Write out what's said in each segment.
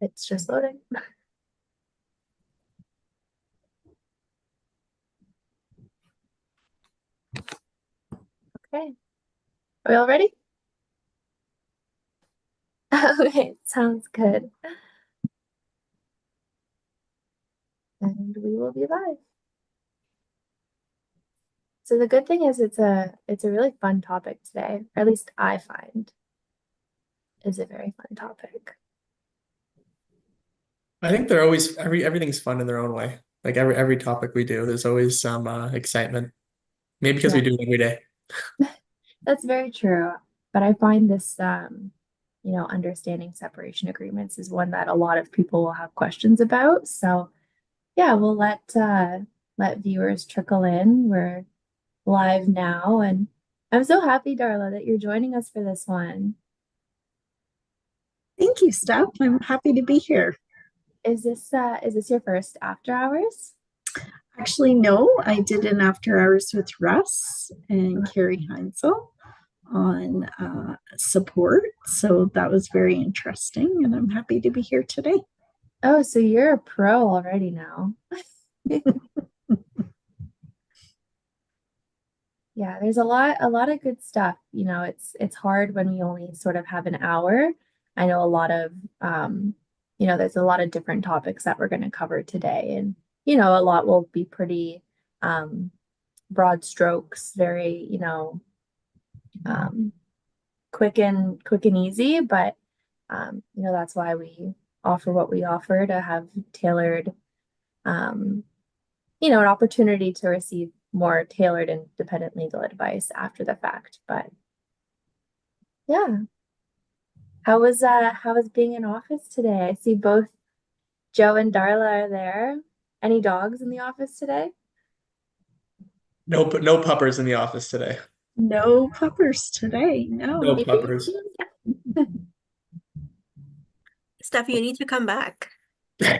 It's just loading. Okay. Are we all ready? Okay, sounds good. And we will be live. So the good thing is it's a really fun topic today, or at least I find is a very fun topic. I think they're always everything's fun in their own way. Like every topic we do, there's always some excitement. Maybe because Yeah, we do it every day. that's very true. But I find this understanding separation agreements is one that a lot of people will have questions about. So yeah, we'll let viewers trickle in. We're live now, and I'm so happy, Darla, that you're joining us for this one. Thank you, Steph. I'm happy to be here. Is this your first after hours? Actually, no, I did an after hours with Russ and Carrie Heinzel on support. So that was very interesting, and I'm happy to be here today. Oh, so you're a pro already now. Yeah, there's a lot of good stuff. It's hard when we only sort of have an hour. I know a lot of there's a lot of different topics that we're going to cover today, and a lot will be pretty um broad strokes, very, um quick and easy, but that's why we offer what we offer to have tailored um an opportunity to receive more tailored and independent legal advice after the fact. But yeah, how was being in office today? I see both Joe and Darla are there. Any dogs in the office today? No puppers in the office today. No puppers today. No. No puppers. Steph, you need to come back. Yeah,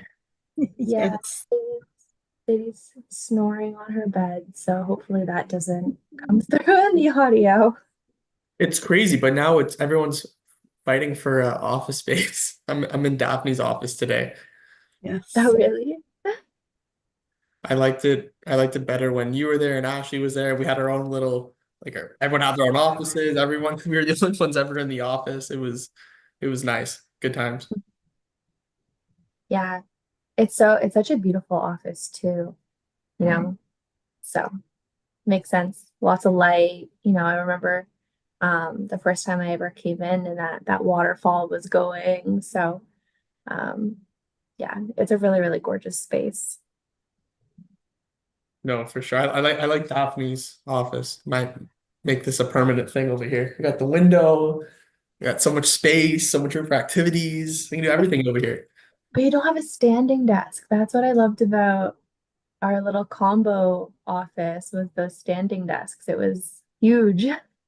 Yes. Sadie's snoring on her bed, so hopefully that doesn't come through in the audio. It's crazy, but now it's everyone's fighting for office space. I'm in Daphne's office today. Oh, Yes. really? I liked it better when you were there and Ashley was there. We had our own little everyone had their own offices. Everyone we were the only ones ever in the office. It was nice. Good times. Yeah, it's such a beautiful office too, you know. So makes sense. Lots of light. I remember the first time I ever came in and that waterfall was going. So um yeah, it's a really, really gorgeous space. No, for sure. I like Daphne's office. Might make this a permanent thing over here. We got the window. We got so much space, so much room for activities. We can do everything over here. But you don't have a standing desk. That's what I loved about our little combo office with those standing desks. It was huge.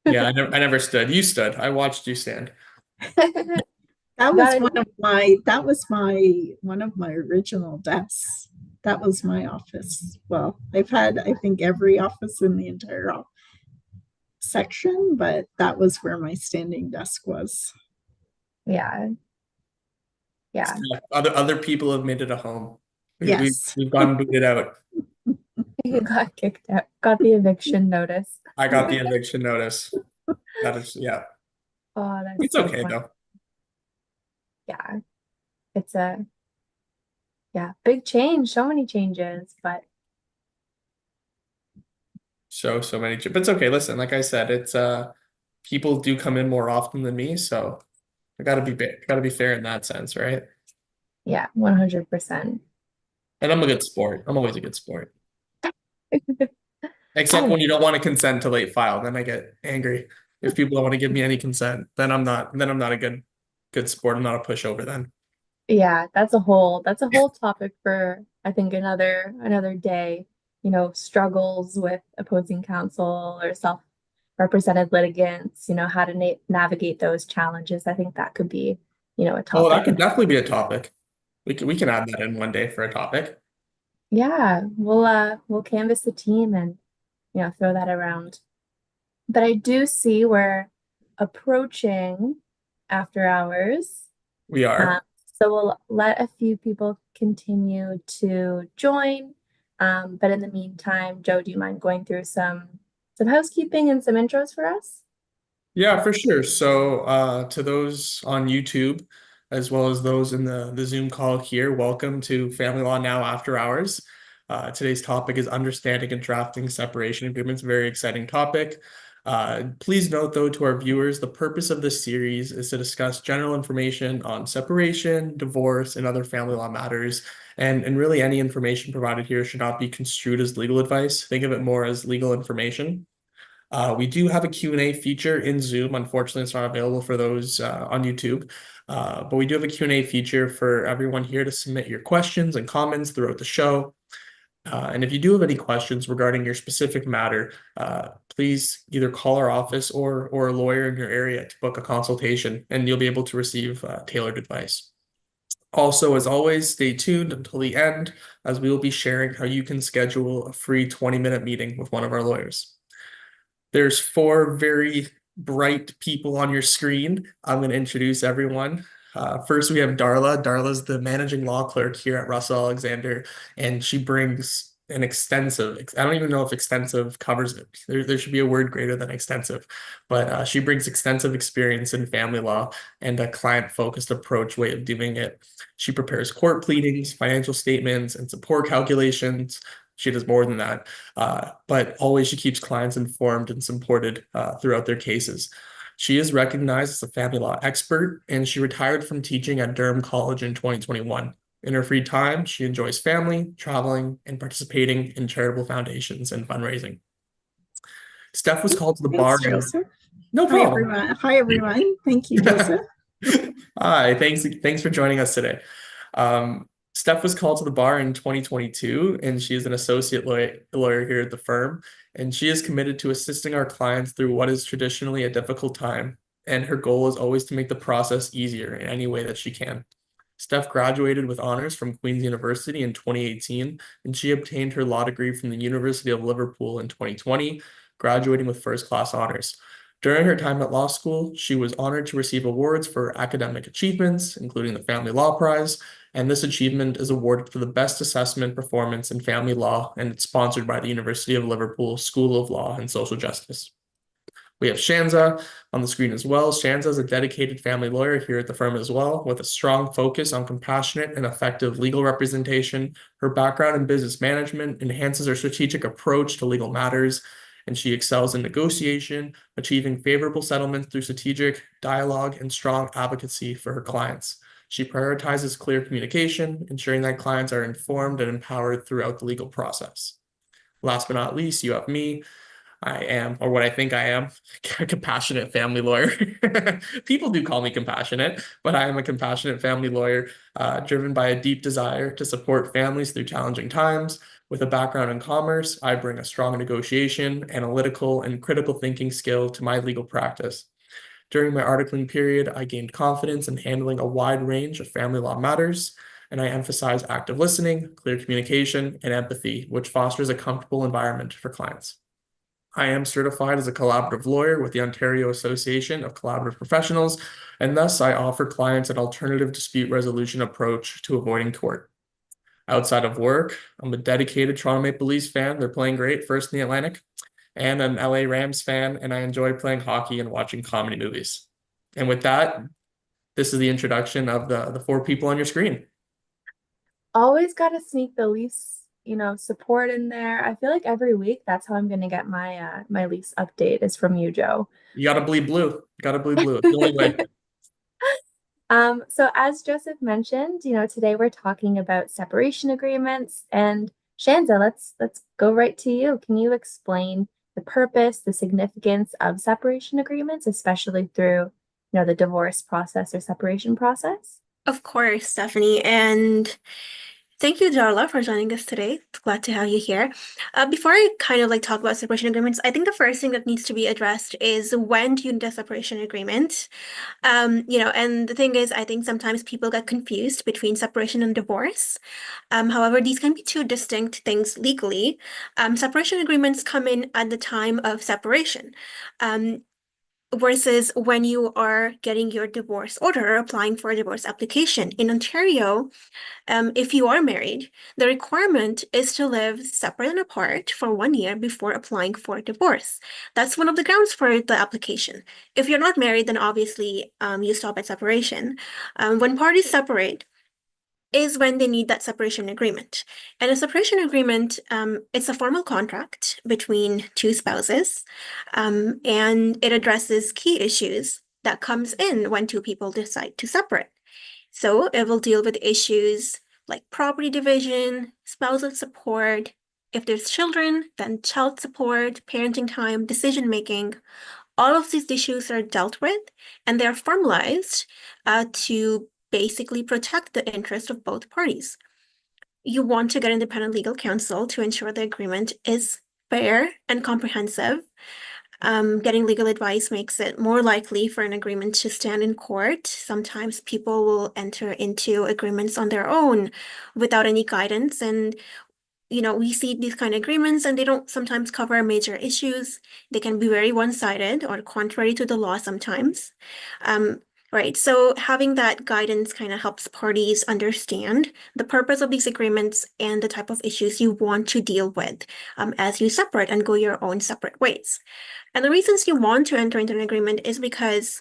Yeah, I never stood. You stood. I watched you stand. That was Got it. one of my original desks. That was my office. Well, I've had, I think, every office in the entire section, but that was where my standing desk was. Yeah. Yeah. Other people have made it a home. We, we, Yes. we've gotten booted out. You got kicked out. Got the eviction notice. I got the eviction notice. That is, yeah. Oh, that's It's so okay fun. though. Yeah. It's a big change, so many changes, but So many, but it's okay. Listen, like I said, it's people do come in more often than me, so I gotta be fair in that sense, right? yeah, 100%. And I'm a good sport. I'm always a good sport. Except Oh, when you don't want to consent to late file, then I get angry. If people don't want to give me any consent, then I'm not a good sport. I'm not a pushover then. yeah, that's a whole topic for I think another day, struggles with opposing counsel or self-represented litigants, how to navigate those challenges. I think that could be, a Oh, that topic. could definitely be a topic. We can add that in one day for a topic. Yeah, we'll canvas the team and, throw that around. But I do see we're approaching after hours. We Um, are. So we'll let a few people continue to join. But in the meantime, Joe, do you mind going through some housekeeping and some intros for us? Yeah, for sure. So, to those on YouTube, as well as those in the Zoom call here, welcome to Family Law Now After Hours. Today's topic is understanding and drafting separation agreements. Very exciting topic. Please note, though, to our viewers, the purpose of this series is to discuss general information on separation, divorce, and other family law matters. And really, any information provided here should not be construed as legal advice. Think of it more as legal information. We do have a Q&A feature in Zoom. Unfortunately, it's not available for those on YouTube. But we do have a Q&A feature for everyone here to submit your questions and comments throughout the show. And if you do have any questions regarding your specific matter, please either call our office or a lawyer in your area to book a consultation, and you'll be able to receive tailored advice. Also, as always, stay tuned until the end, as we will be sharing how you can schedule a free 20-minute meeting with one of our lawyers. There's 4 very bright people on your screen. I'm going to introduce everyone. First, we have Darla. Darla's the managing law clerk here at Russell Alexander, and she brings an extensive, I don't even know if extensive covers it. There should be a word greater than extensive, but she brings extensive experience in family law and a client-focused approach way of doing it. She prepares court pleadings, financial statements, and support calculations. She does more than that, but always she keeps clients informed and supported throughout their cases. She is recognized as a family law expert, and she retired from teaching at Durham College in 2021. In her free time, she enjoys family, traveling, and participating in charitable foundations and fundraising. Steph was called to the bar. Thanks, Joseph. No Hi, problem. everyone. Hi, everyone. Thank you, Joseph. Hi, thanks for joining us today. Steph was called to the bar in 2022, and she is an associate lawyer here at the firm, and she is committed to assisting our clients through what is traditionally a difficult time, and her goal is always to make the process easier in any way that she can. Steph graduated with honors from Queen's University in 2018, and she obtained her law degree from the University of Liverpool in 2020, graduating with first-class honors. During her time at law school, she was honored to receive awards for academic achievements, including the Family Law Prize, and this achievement is awarded for the best assessment performance in family law, and it's sponsored by the University of Liverpool School of Law and Social Justice. We have Shanza on the screen as well. Shanza is a dedicated family lawyer here at the firm as well, with a strong focus on compassionate and effective legal representation. Her background in business management enhances her strategic approach to legal matters, and she excels in negotiation, achieving favorable settlements through strategic dialogue and strong advocacy for her clients. She prioritizes clear communication, ensuring that clients are informed and empowered throughout the legal process. Last but not least, you have me. I am, or what I think I am, a compassionate family lawyer. People do call me compassionate, but I am a compassionate family lawyer, driven by a deep desire to support families through challenging times. With a background in commerce, I bring a strong negotiation, analytical, and critical thinking skill to my legal practice. During my articling period, I gained confidence in handling a wide range of family law matters, and I emphasize active listening, clear communication, and empathy, which fosters a comfortable environment for clients. I am certified as a collaborative lawyer with the Ontario Association of Collaborative Professionals, and thus I offer clients an alternative dispute resolution approach to avoiding court. Outside of work, I'm a dedicated Toronto Maple Leafs fan. They're playing great, first in the Atlantic, and an LA Rams fan, and I enjoy playing hockey and watching comedy movies. And with that, this is the introduction of the 4 people on your screen. Always got to sneak the Leafs, support in there. I feel like every week that's how I'm gonna get my Leafs update is from you, Joe. You gotta bleed blue. Gotta bleed blue. It's the only way. So as Joseph mentioned, today we're talking about separation agreements, and Shanza, let's go right to you. Can you explain the purpose, the significance of separation agreements, especially through, the divorce process or separation process? Of course, Stephanie. And thank you, Darla, for joining us today. Glad to have you here. Before I kind of talk about separation agreements, I think the first thing that needs to be addressed is when do you need a separation agreement? And the thing is, I think sometimes people get confused between separation and divorce. However, these can be 2 distinct things legally. Separation agreements come in at the time of separation. versus when you are getting your divorce order or applying for a divorce application. In Ontario, if you are married, the requirement is to live separate and apart for 1 year before applying for a divorce. That's one of the grounds for the application. If you're not married, then obviously you stop at separation. When parties separate, is when they need that separation agreement. And a separation agreement, it's a formal contract between two spouses, and it addresses key issues that comes in when two people decide to separate. So it will deal with issues like property division, spousal support. If there's children, then child support, parenting time, decision making. All of these issues are dealt with, and they're formalized to basically protect the interest of both parties. You want to get independent legal counsel to ensure the agreement is fair and comprehensive. Getting legal advice makes it more likely for an agreement to stand in court. Sometimes people will enter into agreements on their own without any guidance, and we see these kind of agreements and they don't sometimes cover major issues. They can be very one-sided or contrary to the law sometimes. Right, so having that guidance kind of helps parties understand the purpose of these agreements and the type of issues you want to deal with as you separate and go your own separate ways. And the reasons you want to enter into an agreement is because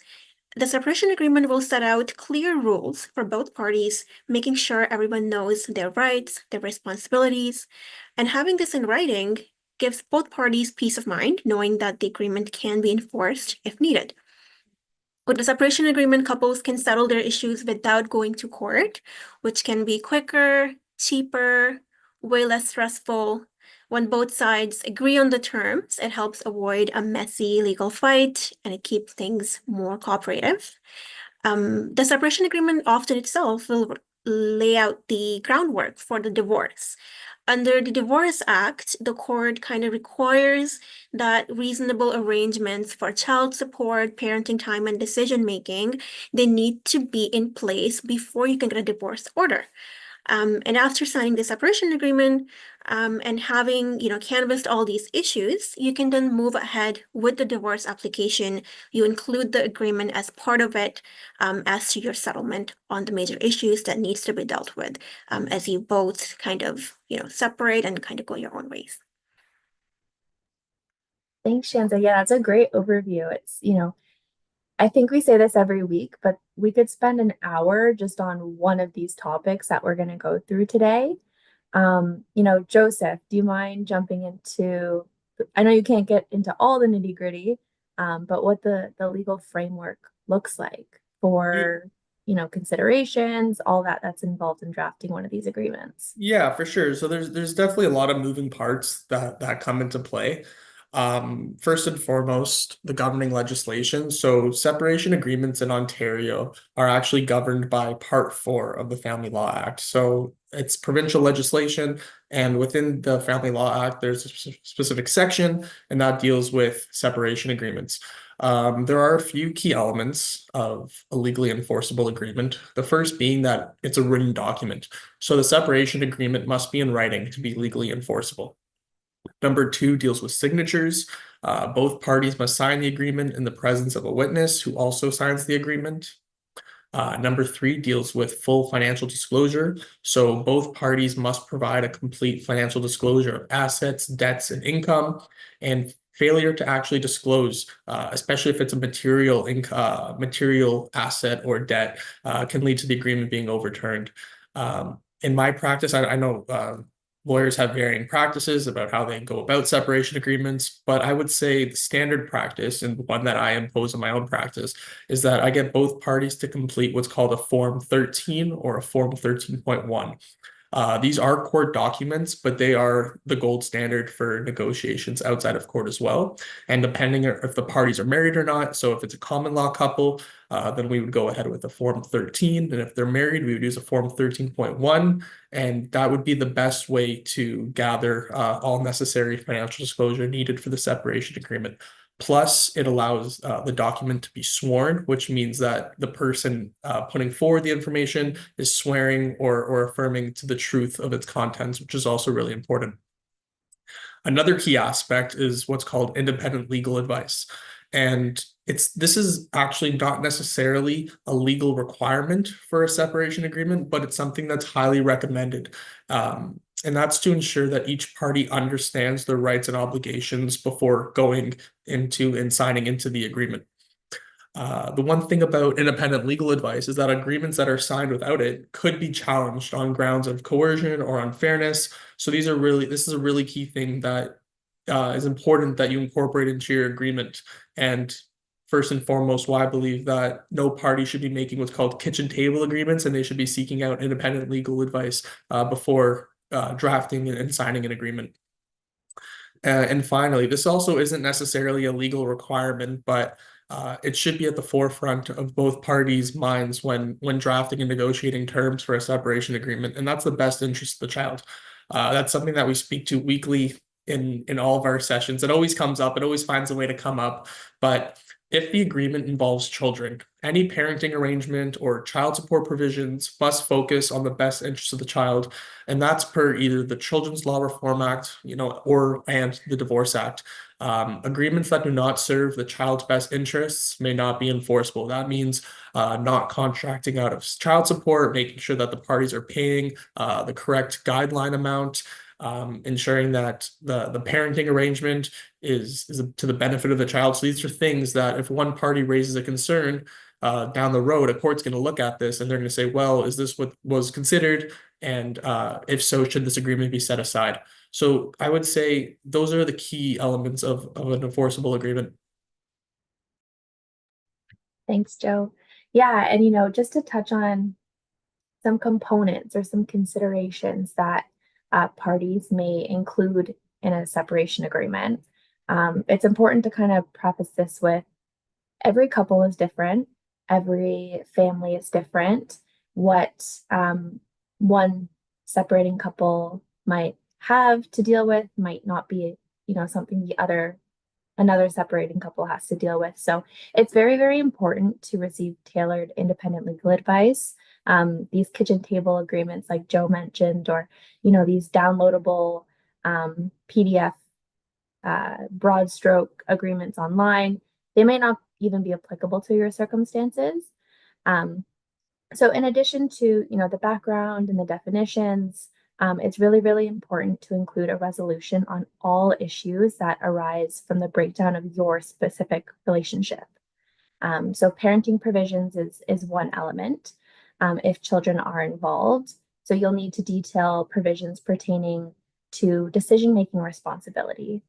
the separation agreement will set out clear rules for both parties, making sure everyone knows their rights, their responsibilities, and having this in writing gives both parties peace of mind, knowing that the agreement can be enforced if needed. With the separation agreement, couples can settle their issues without going to court, which can be quicker, cheaper, way less stressful. When both sides agree on the terms, it helps avoid a messy legal fight and it keeps things more cooperative. The separation agreement often itself will lay out the groundwork for the divorce. Under the Divorce Act, the court kind of requires that reasonable arrangements for child support, parenting time, and decision making, they need to be in place before you can get a divorce order. And after signing the separation agreement and having canvassed all these issues, you can then move ahead with the divorce application. You include the agreement as part of it as to your settlement on the major issues that needs to be dealt with as you both kind of separate and kind of go your own ways. Thanks, Shanza. Yeah, that's a great overview. It's, I think we say this every week, but we could spend an hour just on one of these topics that we're going to go through today. Joseph, do you mind jumping into, I know you can't get into all the nitty gritty, but what the legal framework looks like for, considerations, all that's involved in drafting one of these agreements. Yeah, for sure. So there's definitely a lot of moving parts that come into play. First and foremost, the governing legislation. So separation agreements in Ontario are actually governed by Part 4 of the Family Law Act. So it's provincial legislation, and within the Family Law Act, there's a specific section, and that deals with separation agreements. There are a few key elements of a legally enforceable agreement. The first being that it's a written document. So the separation agreement must be in writing to be legally enforceable. Number 2 deals with signatures. Both parties must sign the agreement in the presence of a witness who also signs the agreement. Number 3 deals with full financial disclosure. So both parties must provide a complete financial disclosure of assets, debts, and income, and failure to actually disclose, especially if it's a material asset or debt, can lead to the agreement being overturned. In my practice, I know lawyers have varying practices about how they go about separation agreements, but I would say the standard practice, and one that I impose in my own practice, is that I get both parties to complete what's called a Form 13 or a Form 13.1. These are court documents, but they are the gold standard for negotiations outside of court as well. And depending if the parties are married or not, so if it's a common law couple, then we would go ahead with a Form 13. And if they're married, we would use a Form 13.1. And that would be the best way to gather all necessary financial disclosure needed for the separation agreement. Plus, it allows the document to be sworn, which means that the person putting forward the information is swearing or affirming to the truth of its contents, which is also really important. Another key aspect is what's called independent legal advice. And this is actually not necessarily a legal requirement for a separation agreement, but it's something that's highly recommended. And that's to ensure that each party understands their rights and obligations before going into and signing into the agreement. The one thing about independent legal advice is that agreements that are signed without it could be challenged on grounds of coercion or unfairness. So this is a really key thing that is important that you incorporate into your agreement. And first and foremost, why I believe that no party should be making what's called kitchen table agreements, and they should be seeking out independent legal advice before drafting and signing an agreement. And finally, this also isn't necessarily a legal requirement, but it should be at the forefront of both parties' minds when drafting and negotiating terms for a separation agreement, and that's the best interest of the child. That's something that we speak to weekly in all of our sessions. It always comes up. It always finds a way to come up. But if the agreement involves children, any parenting arrangement or child support provisions must focus on the best interest of the child, and that's per either the Children's Law Reform Act, and the Divorce Act. Agreements that do not serve the child's best interests may not be enforceable. That means not contracting out of child support, making sure that the parties are paying the correct guideline amount, ensuring that the parenting arrangement is to the benefit of the child. So these are things that if one party raises a concern down the road, a court's going to look at this and they're going to say, well, is this what was considered? And if so, should this agreement be set aside? So I would say those are the key elements of an enforceable agreement. Thanks, Joe. Yeah, and just to touch on some components or some considerations that parties may include in a separation agreement. It's important to kind of preface this with every couple is different, every family is different. What one separating couple might have to deal with might not be, something another separating couple has to deal with. So it's very, very important to receive tailored independent legal advice. These kitchen table agreements, like Joe mentioned, or these downloadable PDF broad stroke agreements online, they may not even be applicable to your circumstances. So in addition to the background and the definitions, it's really, really important to include a resolution on all issues that arise from the breakdown of your specific relationship. So parenting provisions is one element if children are involved. So you'll need to detail provisions pertaining to decision-making responsibility.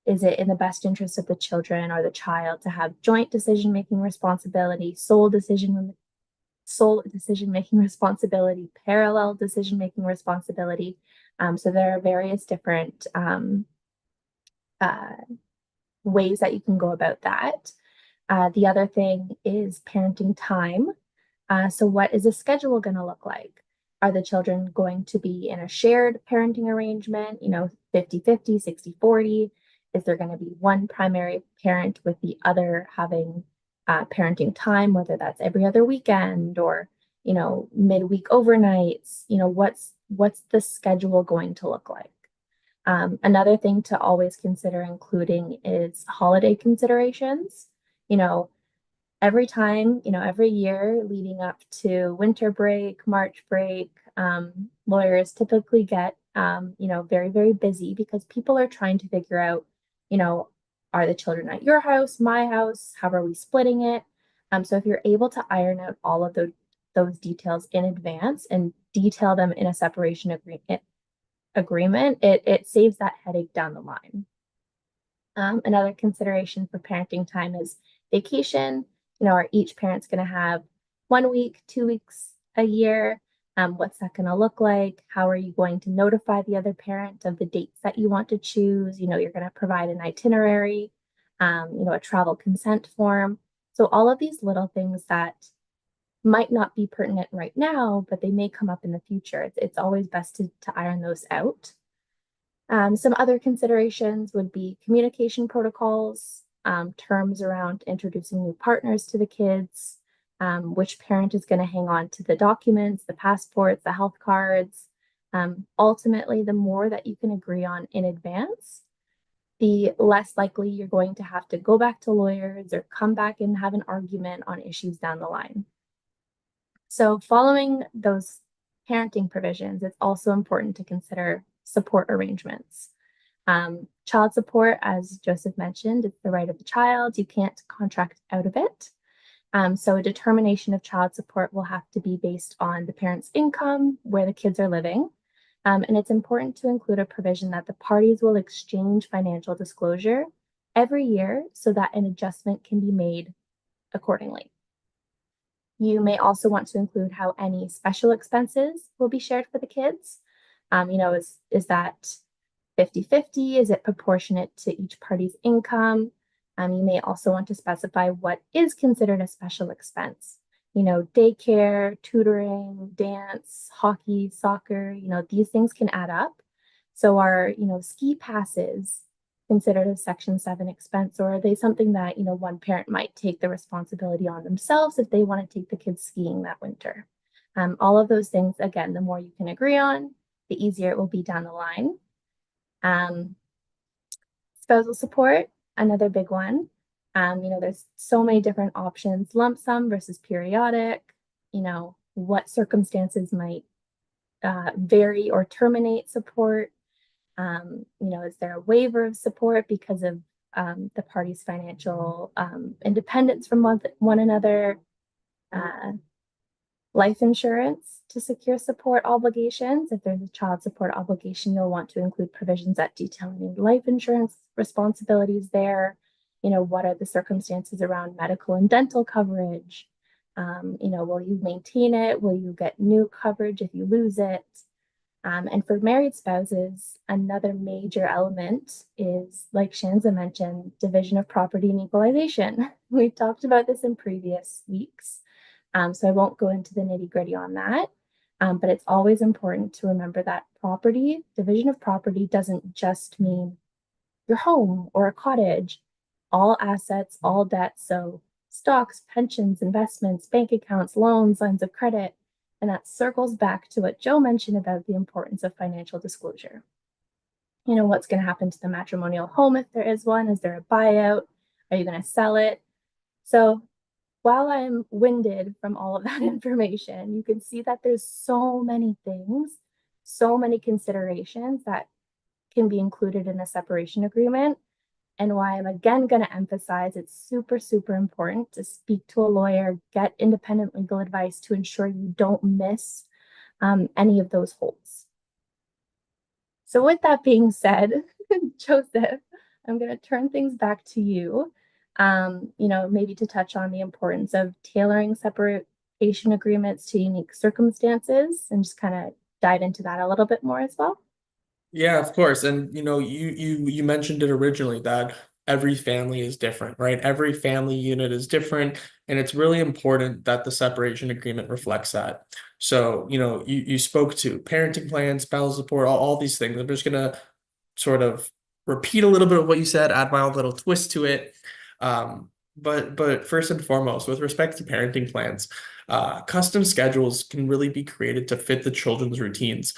Is it in the best interest of the children or the child to have joint decision-making responsibility, sole decision-making responsibility, parallel decision-making responsibility? So there are various different ways that you can go about that. The other thing is parenting time. So what is the schedule going to look like? Are the children going to be in a shared parenting arrangement, 50-50, 60-40? Is there going to be one primary parent with the other having parenting time, whether that's every other weekend or, midweek overnights? What's the schedule going to look like? Another thing to always consider including is holiday considerations. Every time, every year leading up to winter break, March break, lawyers typically get, very, very busy because people are trying to figure out, are the children at your house, my house? How are we splitting it? So if you're able to iron out all of those details in advance and detail them in a separation agreement, it saves that headache down the line. Another consideration for parenting time is vacation. Are each parent's going to have 1 week, 2 weeks a year? What's that going to look like? How are you going to notify the other parent of the dates that you want to choose? You're going to provide an itinerary, a travel consent form. So all of these little things that might not be pertinent right now, but they may come up in the future. It's always best to iron those out. Some other considerations would be communication protocols, terms around introducing new partners to the kids, which parent is going to hang on to the documents, the passports, the health cards. Ultimately, the more that you can agree on in advance, the less likely you're going to have to go back to lawyers or come back and have an argument on issues down the line. So following those parenting provisions, it's also important to consider support arrangements. Child support, as Joseph mentioned, it's the right of the child. You can't contract out of it. So a determination of child support will have to be based on the parent's income, where the kids are living. And it's important to include a provision that the parties will exchange financial disclosure every year so that an adjustment can be made accordingly. You may also want to include how any special expenses will be shared for the kids. Is that 50-50? Is it proportionate to each party's income? You may also want to specify what is considered a special expense. Daycare, tutoring, dance, hockey, soccer, these things can add up. So are, ski passes considered a Section 7 expense, or are they something that, one parent might take the responsibility on themselves if they want to take the kids skiing that winter? All of those things, again, the more you can agree on, the easier it will be down the line. Spousal support, another big one. There's so many different options, lump sum versus periodic, what circumstances might vary or terminate support. Is there a waiver of support because of the parties' financial independence from one another? Life insurance to secure support obligations. If there's a child support obligation, you'll want to include provisions that detail any life insurance responsibilities there. What are the circumstances around medical and dental coverage? Will you maintain it? Will you get new coverage if you lose it? And for married spouses, another major element is, like Shanza mentioned, division of property and equalization. We've talked about this in previous weeks, so I won't go into the nitty-gritty on that. But it's always important to remember that division of property doesn't just mean your home or a cottage, all assets, all debts, so stocks, pensions, investments, bank accounts, loans, lines of credit. And that circles back to what Joe mentioned about the importance of financial disclosure. What's going to happen to the matrimonial home if there is one? Is there a buyout? Are you going to sell it? So while I'm winded from all of that information, you can see that there's so many things, so many considerations that can be included in a separation agreement. And why I'm again going to emphasize it's super, super important to speak to a lawyer, get independent legal advice to ensure you don't miss any of those holes. So with that being said, Joseph, I'm going to turn things back to you, maybe to touch on the importance of tailoring separation agreements to unique circumstances and just kind of dive into that a little bit more as well. Yeah, of course. And you mentioned it originally that every family is different, right? Every family unit is different, and it's really important that the separation agreement reflects that. So, you spoke to parenting plans, spousal support, all these things. I'm just gonna sort of repeat a little bit of what you said, add my own little twist to it. But first and foremost, with respect to parenting plans, custom schedules can really be created to fit the children's routines,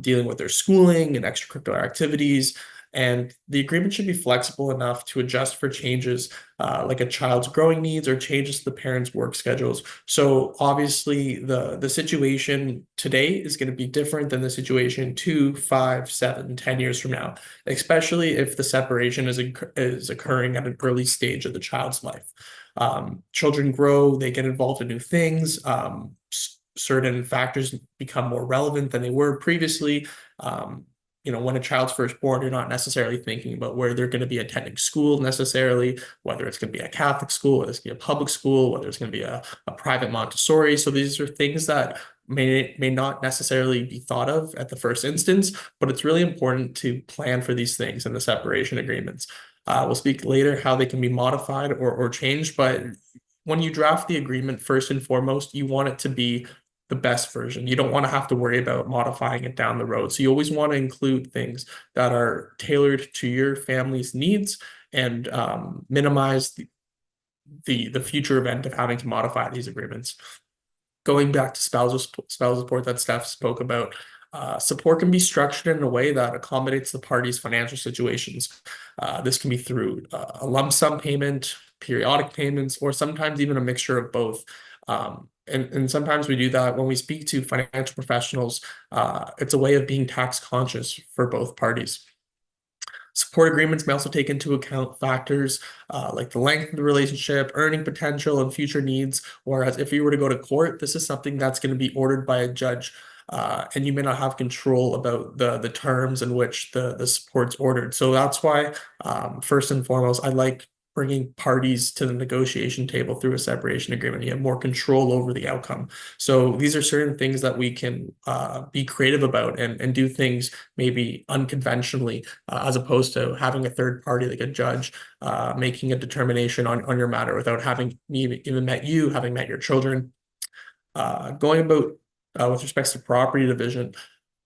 dealing with their schooling and extracurricular activities. And the agreement should be flexible enough to adjust for changes like a child's growing needs or changes to the parents' work schedules. So obviously the situation today is going to be different than the situation 2, 5, 7, 10 years from now, especially if the separation is occurring at an early stage of the child's life. Children grow, they get involved in new things. Certain factors become more relevant than they were previously. When a child's first born, you're not necessarily thinking about where they're going to be attending school necessarily, whether it's going to be a Catholic school, whether it's going to be a public school, whether it's going to be a private Montessori. So these are things that may not necessarily be thought of at the first instance, but it's really important to plan for these things in the separation agreements. We'll speak later how they can be modified or changed, but when you draft the agreement, first and foremost, you want it to be the best version. You don't want to have to worry about modifying it down the road. So you always want to include things that are tailored to your family's needs and minimize the future event of having to modify these agreements. Going back to spousal support that Steph spoke about, Support can be structured in a way that accommodates the parties' financial situations. This can be through a lump sum payment, periodic payments, or sometimes even a mixture of both. And sometimes we do that when we speak to financial professionals. It's a way of being tax conscious for both parties. Support agreements may also take into account factors like the length of the relationship, earning potential, and future needs. Whereas if you were to go to court, this is something that's going to be ordered by a judge, and you may not have control about the terms in which the support's ordered. So that's why, first and foremost, I like bringing parties to the negotiation table through a separation agreement. You have more control over the outcome. So these are certain things that we can be creative about and do things maybe unconventionally, as opposed to having a third party like a judge making a determination on your matter without having even met you, having met your children. Going about with respects to property division,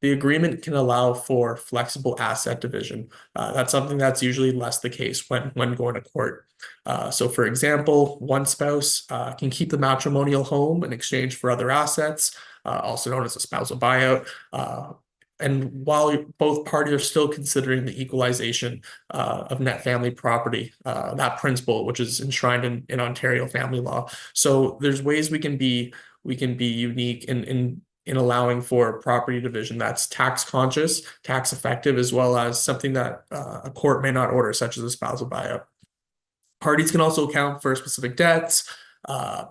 the agreement can allow for flexible asset division. That's something that's usually less the case when going to court. So for example, one spouse can keep the matrimonial home in exchange for other assets, also known as a spousal buyout. And while both parties are still considering the equalization of net family property, that principle, which is enshrined in Ontario family law. So there's ways we can be unique in allowing for property division that's tax conscious, tax effective, as well as something that a court may not order, such as a spousal buyout. Parties can also account for specific debts,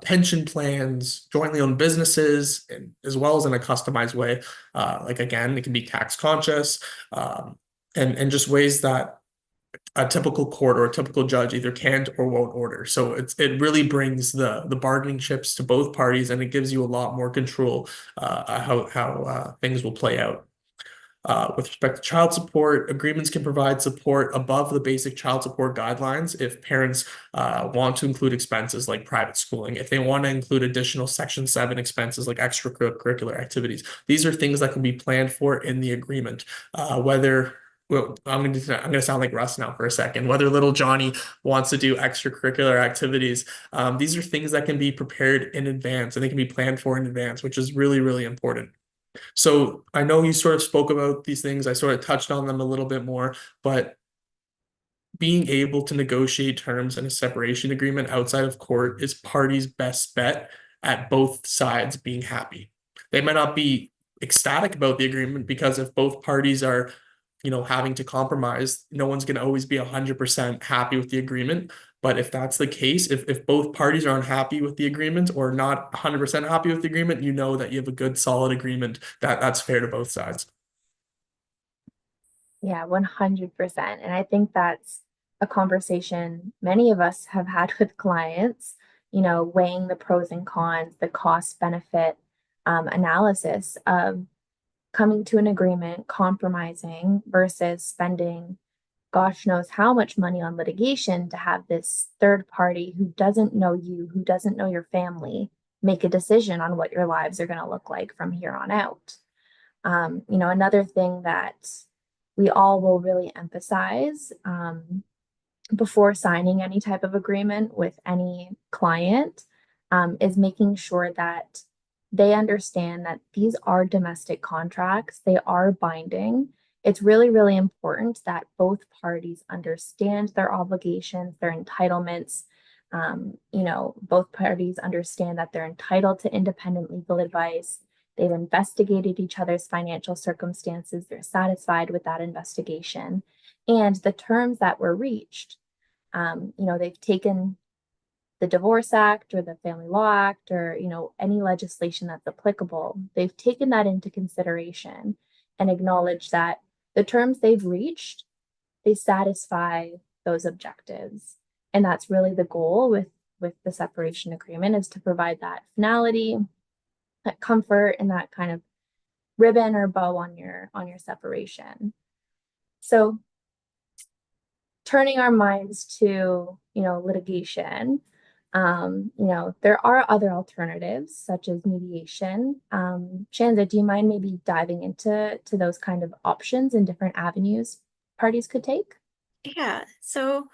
pension plans, jointly owned businesses, and as well as in a customized way. Like again, it can be tax conscious, and just ways that a typical court or a typical judge either can't or won't order. So it really brings the bargaining chips to both parties, and it gives you a lot more control how things will play out. With respect to child support, agreements can provide support above the basic child support guidelines if parents want to include expenses like private schooling, if they want to include additional Section 7 expenses like extracurricular activities. These are things that can be planned for in the agreement, well, I'm gonna sound like Russ now for a second. Whether little Johnny wants to do extracurricular activities, these are things that can be prepared in advance and they can be planned for in advance, which is really, really important. So I know you sort of spoke about these things. I sort of touched on them a little bit more, but being able to negotiate terms in a separation agreement outside of court is parties' best bet at both sides being happy. They might not be ecstatic about the agreement because if both parties are having to compromise, no one's going to always be 100% happy with the agreement. But if that's the case, if both parties are unhappy with the agreement or not 100% happy with the agreement, you know that you have a good, solid agreement that's fair to both sides. Yeah, 100%. And I think that's a conversation many of us have had with clients, weighing the pros and cons, the cost benefit analysis of coming to an agreement, compromising versus spending gosh knows how much money on litigation to have this third party who doesn't know you, who doesn't know your family, make a decision on what your lives are going to look like from here on out. Another thing that we all will really emphasize before signing any type of agreement with any client is making sure that they understand that these are domestic contracts, they are binding. It's really, really important that both parties understand their obligations, their entitlements. Both parties understand that they're entitled to independent legal advice. They've investigated each other's financial circumstances. They're satisfied with that investigation. And the terms that were reached, they've taken the Divorce Act or the Family Law Act or, any legislation that's applicable. They've taken that into consideration and acknowledged that the terms they've reached, they satisfy those objectives. And that's really the goal with the separation agreement, is to provide that finality, that comfort, and that kind of ribbon or bow on your separation. So turning our minds to, litigation, there are other alternatives such as mediation. Shanza, do you mind maybe diving into those kind of options and different avenues parties could take? Yeah, so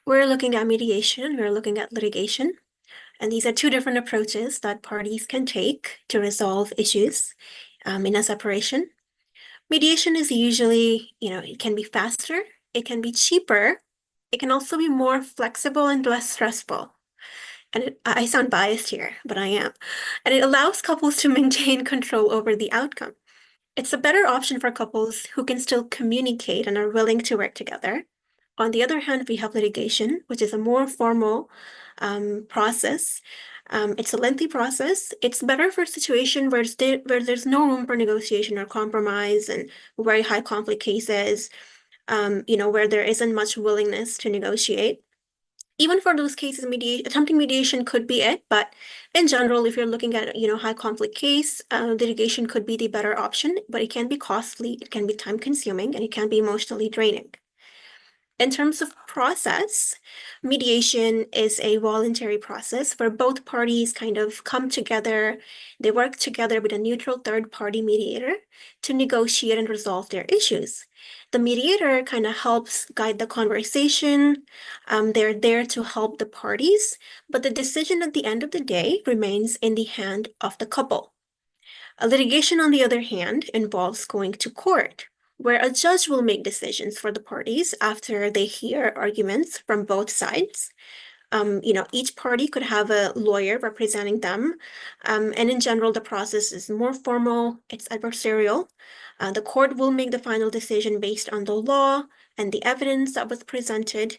we're looking at mediation, we're looking at litigation, and these are two different approaches that parties can take to resolve issues in a separation. Mediation is usually, it can be faster, it can be cheaper, it can also be more flexible and less stressful. And I sound biased here, but I am. And it allows couples to maintain control over the outcome. It's a better option for couples who can still communicate and are willing to work together. On the other hand, we have litigation, which is a more formal process. It's a lengthy process. It's better for a situation where there's no room for negotiation or compromise and very high conflict cases, where there isn't much willingness to negotiate. Even for those cases, attempting mediation could be it, but in general, if you're looking at, high conflict case, litigation could be the better option, but it can be costly, it can be time consuming, and it can be emotionally draining. In terms of process, mediation is a voluntary process where both parties kind of come together, they work together with a neutral third-party mediator to negotiate and resolve their issues. The mediator kind of helps guide the conversation. They're there to help the parties, but the decision at the end of the day remains in the hand of the couple. A litigation, on the other hand, involves going to court, where a judge will make decisions for the parties after they hear arguments from both sides. Each party could have a lawyer representing them. And in general, the process is more formal, it's adversarial. The court will make the final decision based on the law and the evidence that was presented.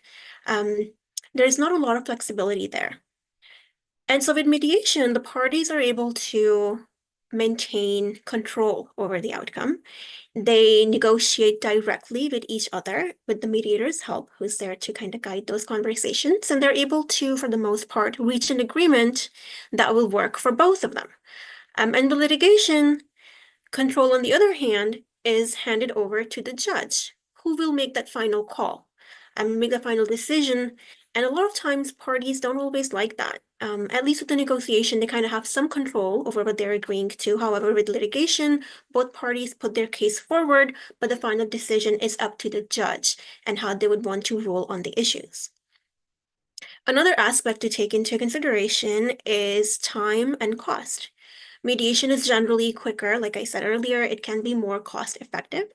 There's not a lot of flexibility there. And so with mediation, the parties are able to maintain control over the outcome. They negotiate directly with each other with the mediator's help, who's there to kind of guide those conversations. And they're able to, for the most part, reach an agreement that will work for both of them. And the litigation control, on the other hand, is handed over to the judge, who will make that final call and make the final decision. And a lot of times parties don't always like that. At least with the negotiation, they kind of have some control over what they're agreeing to. However, with litigation, both parties put their case forward, but the final decision is up to the judge and how they would want to rule on the issues. Another aspect to take into consideration is time and cost. Mediation is generally quicker. Like I said earlier, it can be more cost effective.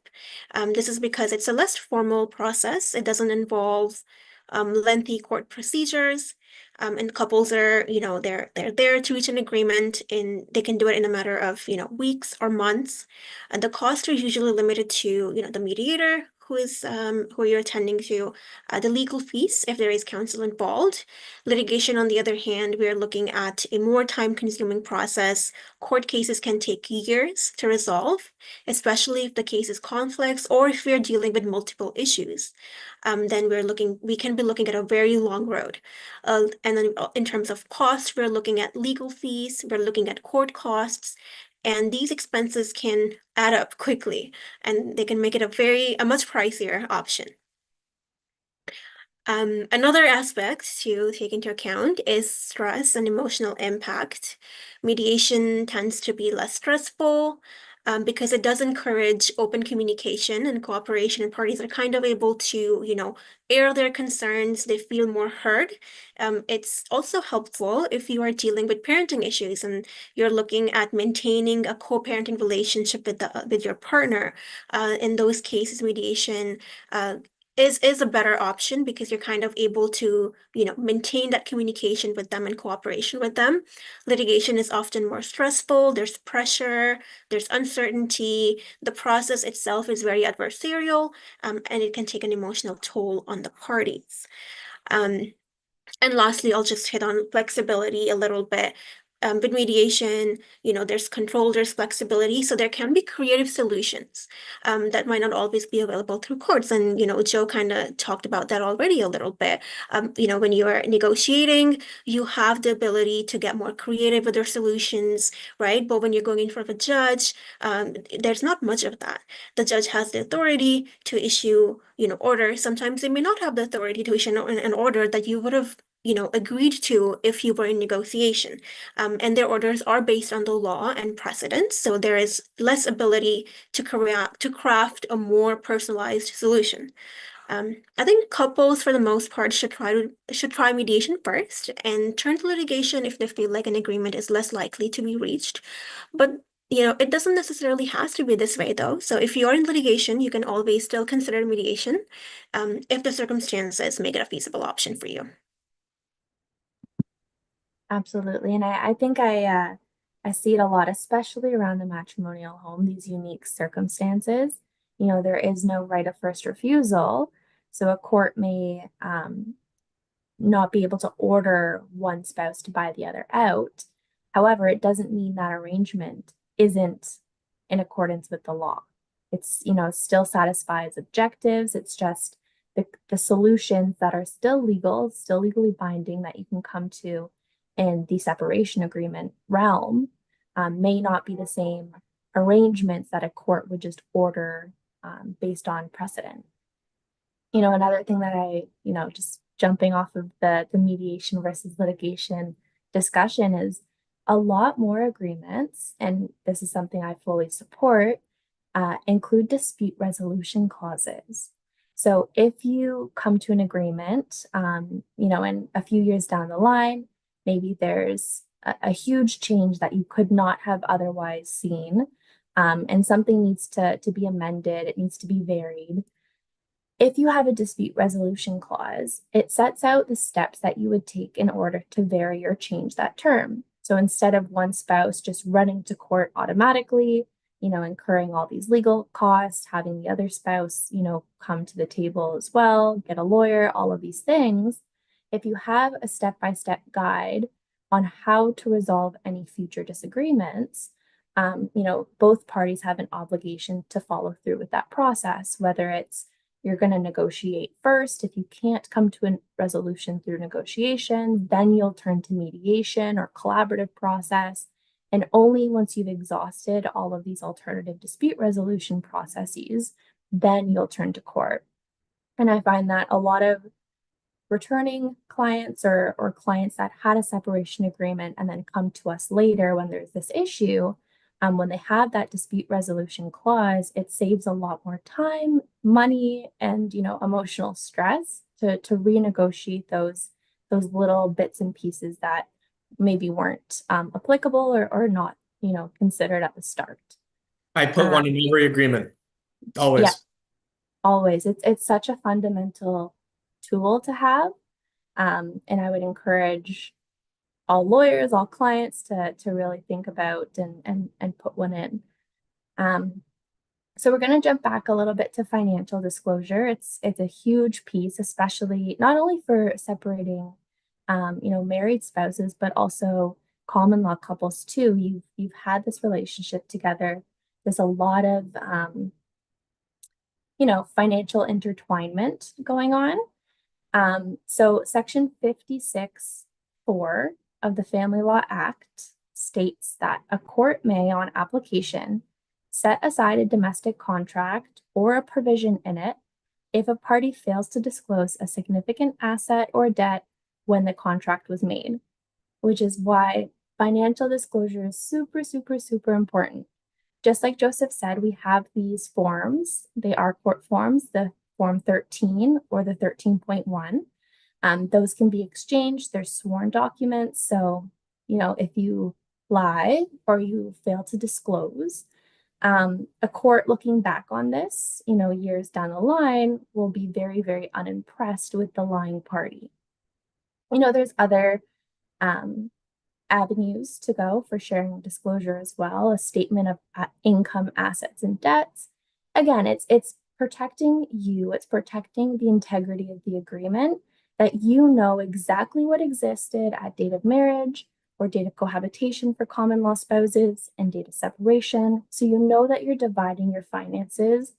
This is because it's a less formal process. It doesn't involve lengthy court procedures. And couples are, they're there to reach an agreement, and they can do it in a matter of, weeks or months. And the costs are usually limited to, the mediator who you're attending to, the legal fees if there is counsel involved. Litigation, on the other hand, we are looking at a more time-consuming process. Court cases can take years to resolve, especially if the case is complex or if we're dealing with multiple issues. Then we can be looking at a very long road. And then in terms of costs, we're looking at legal fees, we're looking at court costs, and these expenses can add up quickly, and they can make it a much pricier option. Another aspect to take into account is stress and emotional impact. Mediation tends to be less stressful because it does encourage open communication and cooperation, and parties are kind of able to, air their concerns. They feel more heard. It's also helpful if you are dealing with parenting issues and you're looking at maintaining a co-parenting relationship with your partner. In those cases, mediation is a better option because you're kind of able to, maintain that communication with them and cooperation with them. Litigation is often more stressful. There's pressure, there's uncertainty. The process itself is very adversarial, and it can take an emotional toll on the parties. And lastly, I'll just hit on flexibility a little bit. With mediation, there's control, there's flexibility, so there can be creative solutions that might not always be available through courts. And, Joe kind of talked about that already a little bit. When you are negotiating, you have the ability to get more creative with your solutions, right? But when you're going in front of a judge, there's not much of that. The judge has the authority to issue, orders. Sometimes they may not have the authority to issue an order that you would have agreed to if you were in negotiation. And their orders are based on the law and precedents, so there is less ability to craft a more personalized solution. I think couples, for the most part, should try mediation first and turn to litigation if they feel like an agreement is less likely to be reached. But it doesn't necessarily has to be this way though. So if you're in litigation, you can always still consider mediation, if the circumstances make it a feasible option for you. Absolutely. And I think I see it a lot, especially around the matrimonial home, these unique circumstances. There is no right of first refusal. So a court may not be able to order one spouse to buy the other out. However, it doesn't mean that arrangement isn't in accordance with the law. It's, still satisfies objectives. It's just the solutions that are still legal, still legally binding that you can come to in the separation agreement realm may not be the same arrangements that a court would just order based on precedent. Another thing that just jumping off of the mediation versus litigation discussion is a lot more agreements, and this is something I fully support, include dispute resolution clauses. So if you come to an agreement, and a few years down the line, maybe there's a huge change that you could not have otherwise seen, and something needs to be amended, it needs to be varied. If you have a dispute resolution clause, it sets out the steps that you would take in order to vary or change that term. So instead of one spouse just running to court automatically, incurring all these legal costs, having the other spouse, come to the table as well, get a lawyer, all of these things, if you have a step-by-step guide on how to resolve any future disagreements, both parties have an obligation to follow through with that process, whether it's you're going to negotiate first. If you can't come to a resolution through negotiation, then you'll turn to mediation or collaborative process. And only once you've exhausted all of these alternative dispute resolution processes, then you'll turn to court. And I find that a lot of returning clients or clients that had a separation agreement and then come to us later when there's this issue, when they have that dispute resolution clause, it saves a lot more time, money, and emotional stress to renegotiate those little bits and pieces that maybe weren't applicable or not considered at the start. I put one in every agreement, always. Yeah, always. It's such a fundamental tool to have, and I would encourage all lawyers, all clients to really think about and put one in. So we're going to jump back a little bit to financial disclosure. It's a huge piece, especially not only for separating, married spouses, but also common law couples too. You've had this relationship together. There's a lot of, financial intertwinement going on. So Section 56(4) of the Family Law Act states that a court may, on application, set aside a domestic contract or a provision in it if a party fails to disclose a significant asset or debt when the contract was made, which is why financial disclosure is super, super, super important. Just like Joseph said, we have these forms. They are court forms, the Form 13 or the 13.1. Those can be exchanged. They're sworn documents. So, if you lie or you fail to disclose, a court looking back on this, years down the line will be very, very unimpressed with the lying party. There's other avenues to go for sharing disclosure as well. A statement of income, assets, and debts. Again, it's protecting you. It's protecting the integrity of the agreement, that exactly what existed at date of marriage or date of cohabitation for common law spouses and date of separation. So that you're dividing your finances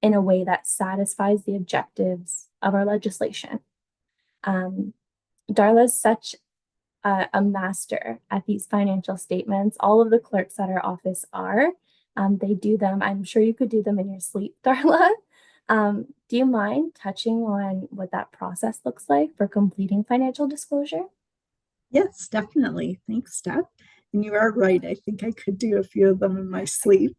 in a way that satisfies the objectives of our legislation. Darla is such a master at these financial statements. All of the clerks at our office are. They do them. I'm sure you could do them in your sleep, Darla. Do you mind touching on what that process looks like for completing financial disclosure? Yes, definitely. Thanks, Steph. And you are right. I think I could do a few of them in my sleep.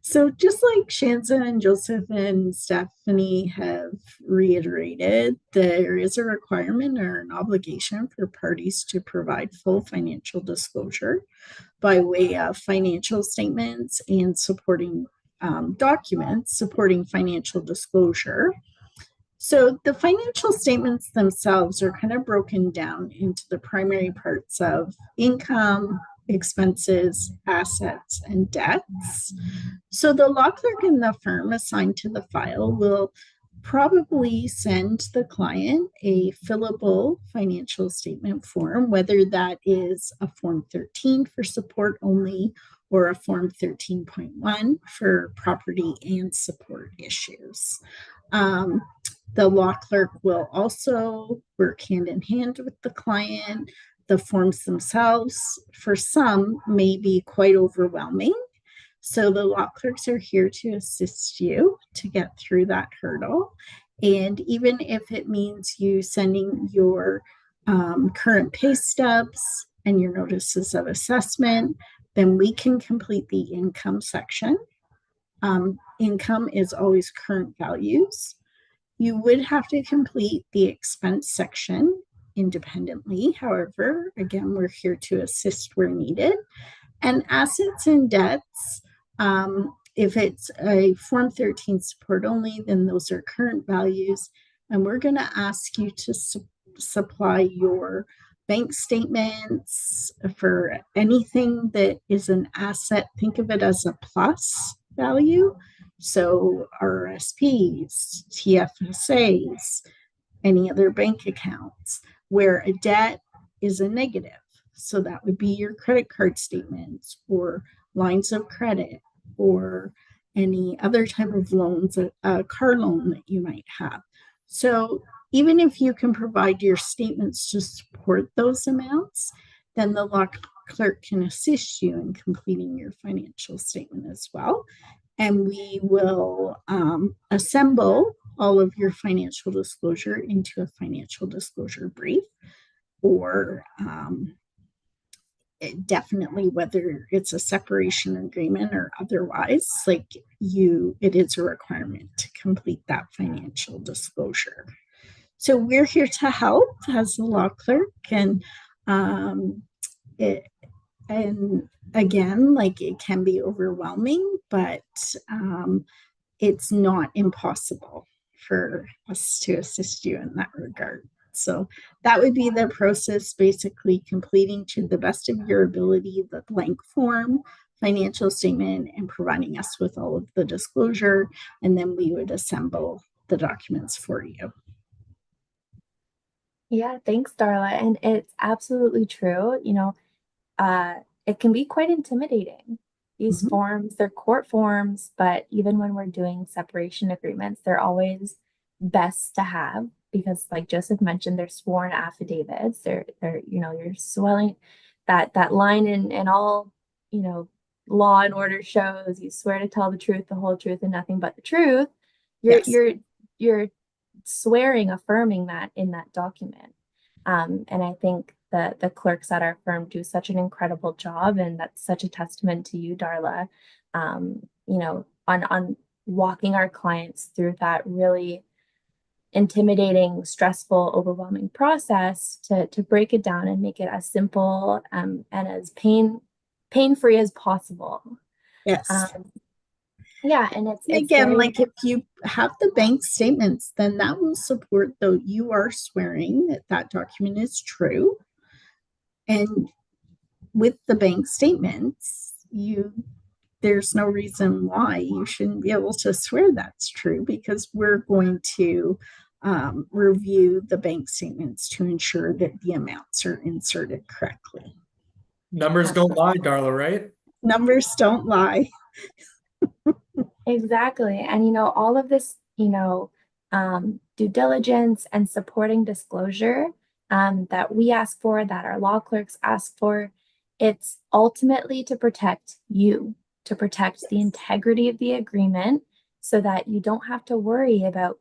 So just like Shanza and Joseph and Stephanie have reiterated, there is a requirement or an obligation for parties to provide full financial disclosure by way of financial statements and supporting documents supporting financial disclosure. So the financial statements themselves are kind of broken down into the primary parts of income, expenses, assets, and debts. So the law clerk in the firm assigned to the file will probably send the client a fillable financial statement form, whether that is a Form 13 for support only or a Form 13.1 for property and support issues. The law clerk will also work hand in hand with the client. The forms themselves, for some, may be quite overwhelming. So the law clerks are here to assist you to get through that hurdle. And even if it means you sending your current pay stubs and your notices of assessment, then we can complete the income section. Income is always current values. You would have to complete the expense section independently. However, again, we're here to assist where needed. And assets and debts, if it's a Form 13 support only, then those are current values. And we're going to ask you to supply your bank statements for anything that is an asset. Think of it as a plus value. So RSPs, TFSAs, any other bank accounts, where a debt is a negative. So that would be your credit card statements or lines of credit or any other type of loans, a car loan that you might have. So even if you can provide your statements to support those amounts, then the law clerk can assist you in completing your financial statement as well. And we will assemble all of your financial disclosure into a financial disclosure brief, or definitely whether it's a separation agreement or otherwise, like it is a requirement to complete that financial disclosure. So we're here to help as a law clerk, and again, like, it can be overwhelming, but it's not impossible for us to assist you in that regard. So that would be the process, basically completing to the best of your ability the blank form, financial statement, and providing us with all of the disclosure, and then we would assemble the documents for you. Yeah, thanks, Darla. And it's absolutely true. It can be quite intimidating. These forms, they're court forms, but even when we're doing separation agreements, they're always best to have because, like Joseph mentioned, they're sworn affidavits. You're swelling that line in all, law and order shows you swear to tell the truth, the whole truth, and nothing but the truth. You're swearing, affirming that in that document. And I think that the clerks at our firm do such an incredible job, and that's such a testament to you, Darla, on walking our clients through that really intimidating, stressful, overwhelming process to break it down and make it as simple and as pain-free as possible. Yes. Yeah, and it's again, like, if you have the bank statements, then that will support, though you are swearing that that document is true. And with the bank statements, there's no reason why you shouldn't be able to swear that's true, because we're going to review the bank statements to ensure that the amounts are inserted correctly. Numbers don't lie, Darla, right? Numbers don't lie. Exactly. And, all of this, due diligence and supporting disclosure that we ask for, that our law clerks ask for, it's ultimately to protect you, to protect the integrity of the agreement so that you don't have to worry about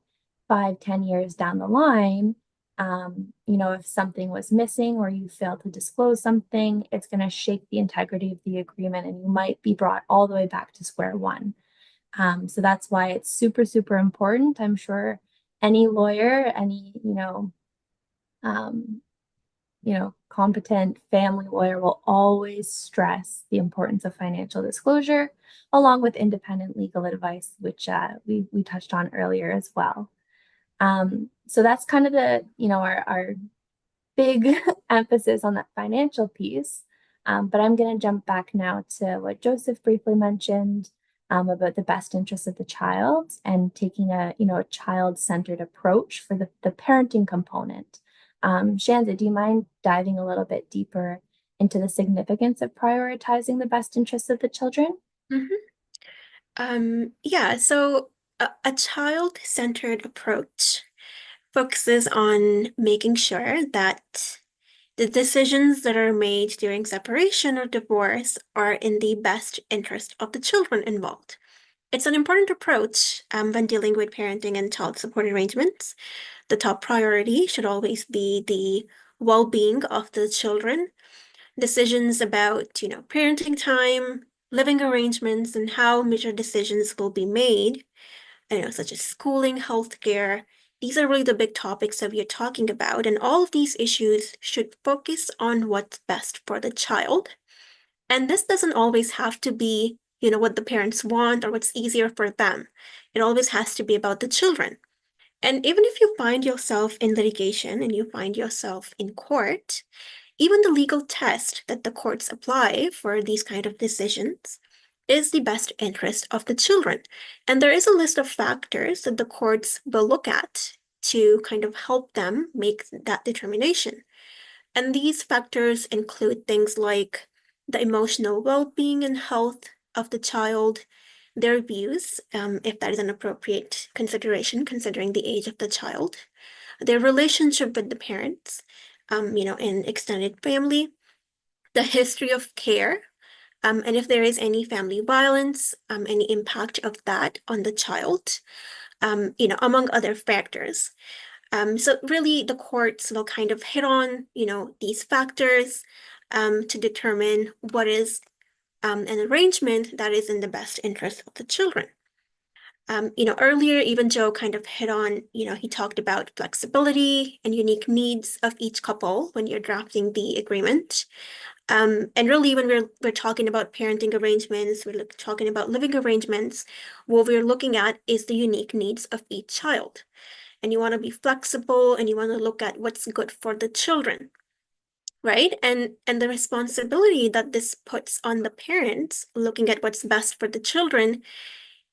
5-10 years down the line. If something was missing or you failed to disclose something, it's going to shake the integrity of the agreement and you might be brought all the way back to square one. So that's why it's super, super important. I'm sure any lawyer, any, um, competent family lawyer will always stress the importance of financial disclosure, along with independent legal advice, which we touched on earlier as well. So that's kind of our big emphasis on that financial piece. But I'm going to jump back now to what Joseph briefly mentioned about the best interest of the child and taking a child-centered approach for the parenting component. Shanza, do you mind diving a little bit deeper into the significance of prioritizing the best interests of the children? Yeah, so a child-centered approach focuses on making sure that the decisions that are made during separation or divorce are in the best interest of the children involved. It's an important approach when dealing with parenting and child support arrangements. The top priority should always be the well-being of the children. Decisions about, parenting time, living arrangements, and how major decisions will be made, such as schooling, healthcare. These are really the big topics that we are talking about, and all of these issues should focus on what's best for the child. And this doesn't always have to be, what the parents want or what's easier for them. It always has to be about the children. And even if you find yourself in litigation and you find yourself in court, even the legal test that the courts apply for these kind of decisions is the best interest of the children. And there is a list of factors that the courts will look at to kind of help them make that determination. And these factors include things like the emotional well-being and health of the child, their views, if that is an appropriate consideration considering the age of the child, their relationship with the parents, in extended family, the history of care, and if there is any family violence, any impact of that on the child, among other factors. So really the courts will kind of hit on, these factors to determine what is an arrangement that is in the best interest of the children. Earlier, even Joe kind of hit on, he talked about flexibility and unique needs of each couple when you're drafting the agreement. And really, when we're talking about parenting arrangements, we're talking about living arrangements, what we're looking at is the unique needs of each child. And you want to be flexible and you want to look at what's good for the children, right? And the responsibility that this puts on the parents looking at what's best for the children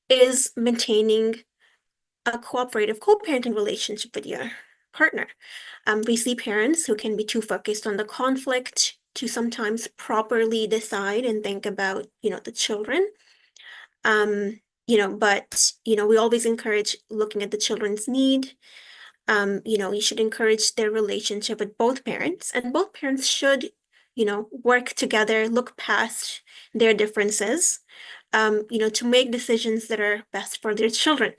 is maintaining a cooperative co-parenting relationship with your partner. We see parents who can be too focused on the conflict to sometimes properly decide and think about, the children. But we always encourage looking at the children's need. You should encourage their relationship with both parents, and both parents should, work together, look past their differences, to make decisions that are best for their children.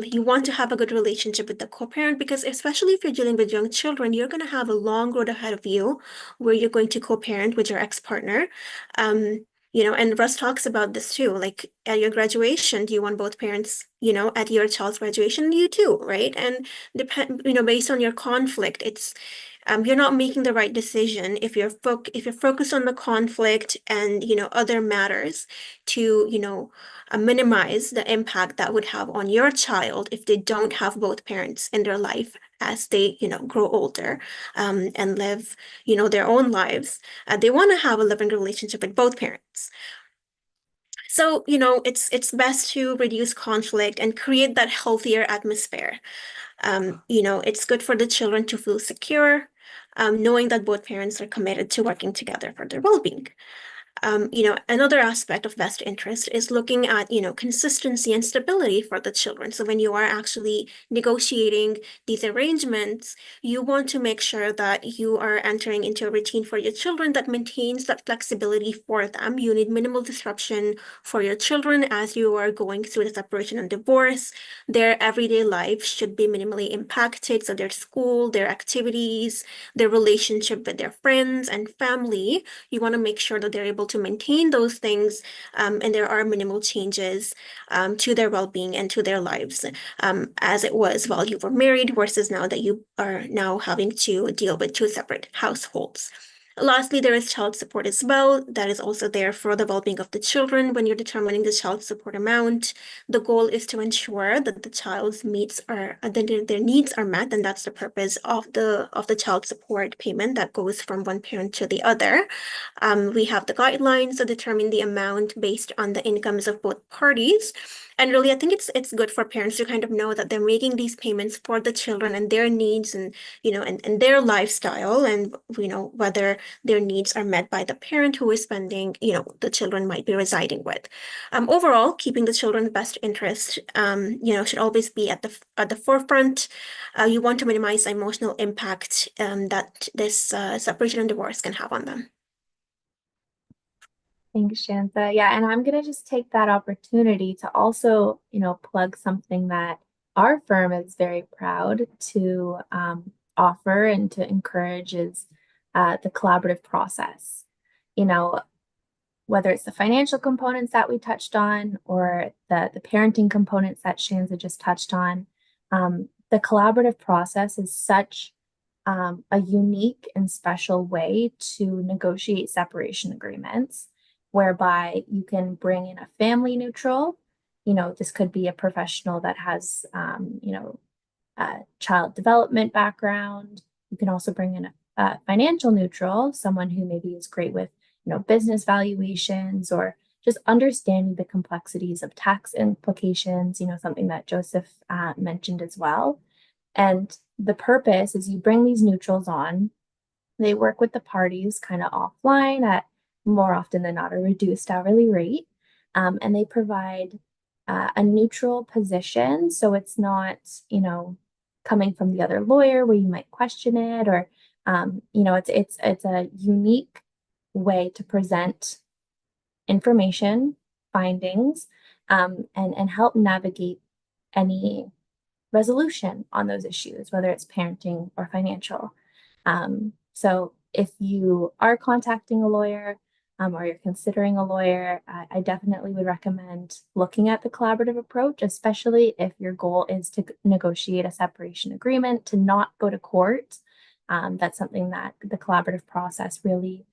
You want to have a good relationship with the co-parent because especially if you're dealing with young children, you're going to have a long road ahead of you where you're going to co-parent with your ex-partner. And Russ talks about this too, like at your graduation, do you want both parents, at your child's graduation? You too, right? And based on your conflict, it's you're not making the right decision if you're focused on the conflict and other matters to minimize the impact that would have on your child if they don't have both parents in their life as they grow older and live their own lives. They want to have a living relationship with both parents. So, it's best to reduce conflict and create that healthier atmosphere. It's good for the children to feel secure, knowing that both parents are committed to working together for their well-being. Another aspect of best interest is looking at, consistency and stability for the children. So when you are actually negotiating these arrangements, you want to make sure that you are entering into a routine for your children that maintains that flexibility for them. You need minimal disruption for your children as you are going through the separation and divorce. Their everyday life should be minimally impacted. So their school, their activities, their relationship with their friends and family, you want to make sure that they're able able to maintain those things, and there are minimal changes to their well-being and to their lives, as it was while you were married versus now that you are now having to deal with two separate households. Lastly, there is child support as well. That is also there for the well-being of the children when you're determining the child support amount. The goal is to ensure that the child's needs are their needs are met, and that's the purpose of the child support payment that goes from one parent to the other. We have the guidelines to determine the amount based on the incomes of both parties. And really, I think it's good for parents to kind of know that they're making these payments for the children and their needs and and their lifestyle, and whether their needs are met by the parent who is spending, the children might be residing with. Overall, keeping the children's best interest, should always be at the forefront. You want to minimize the emotional impact that this separation and divorce can have on them. Thanks, Shanza. Yeah, and I'm gonna just take that opportunity to also, plug something that our firm is very proud to offer and to encourage is the collaborative process. Whether it's the financial components that we touched on or the parenting components that Shanza just touched on, the collaborative process is such a unique and special way to negotiate separation agreements, whereby you can bring in a family neutral. This could be a professional that has, a child development background. You can also bring in a financial neutral, someone who maybe is great with, business valuations or just understanding the complexities of tax implications, something that Joseph mentioned as well. And the purpose is you bring these neutrals on, they work with the parties kind of offline at more often than not a reduced hourly rate, and they provide a neutral position. So it's not, coming from the other lawyer where you might question it, or, it's a unique way to present information, findings, and help navigate any resolution on those issues, whether it's parenting or financial. So if you are contacting a lawyer or you're considering a lawyer, I definitely would recommend looking at the collaborative approach, especially if your goal is to negotiate a separation agreement, to not go to court. That's something that the collaborative process really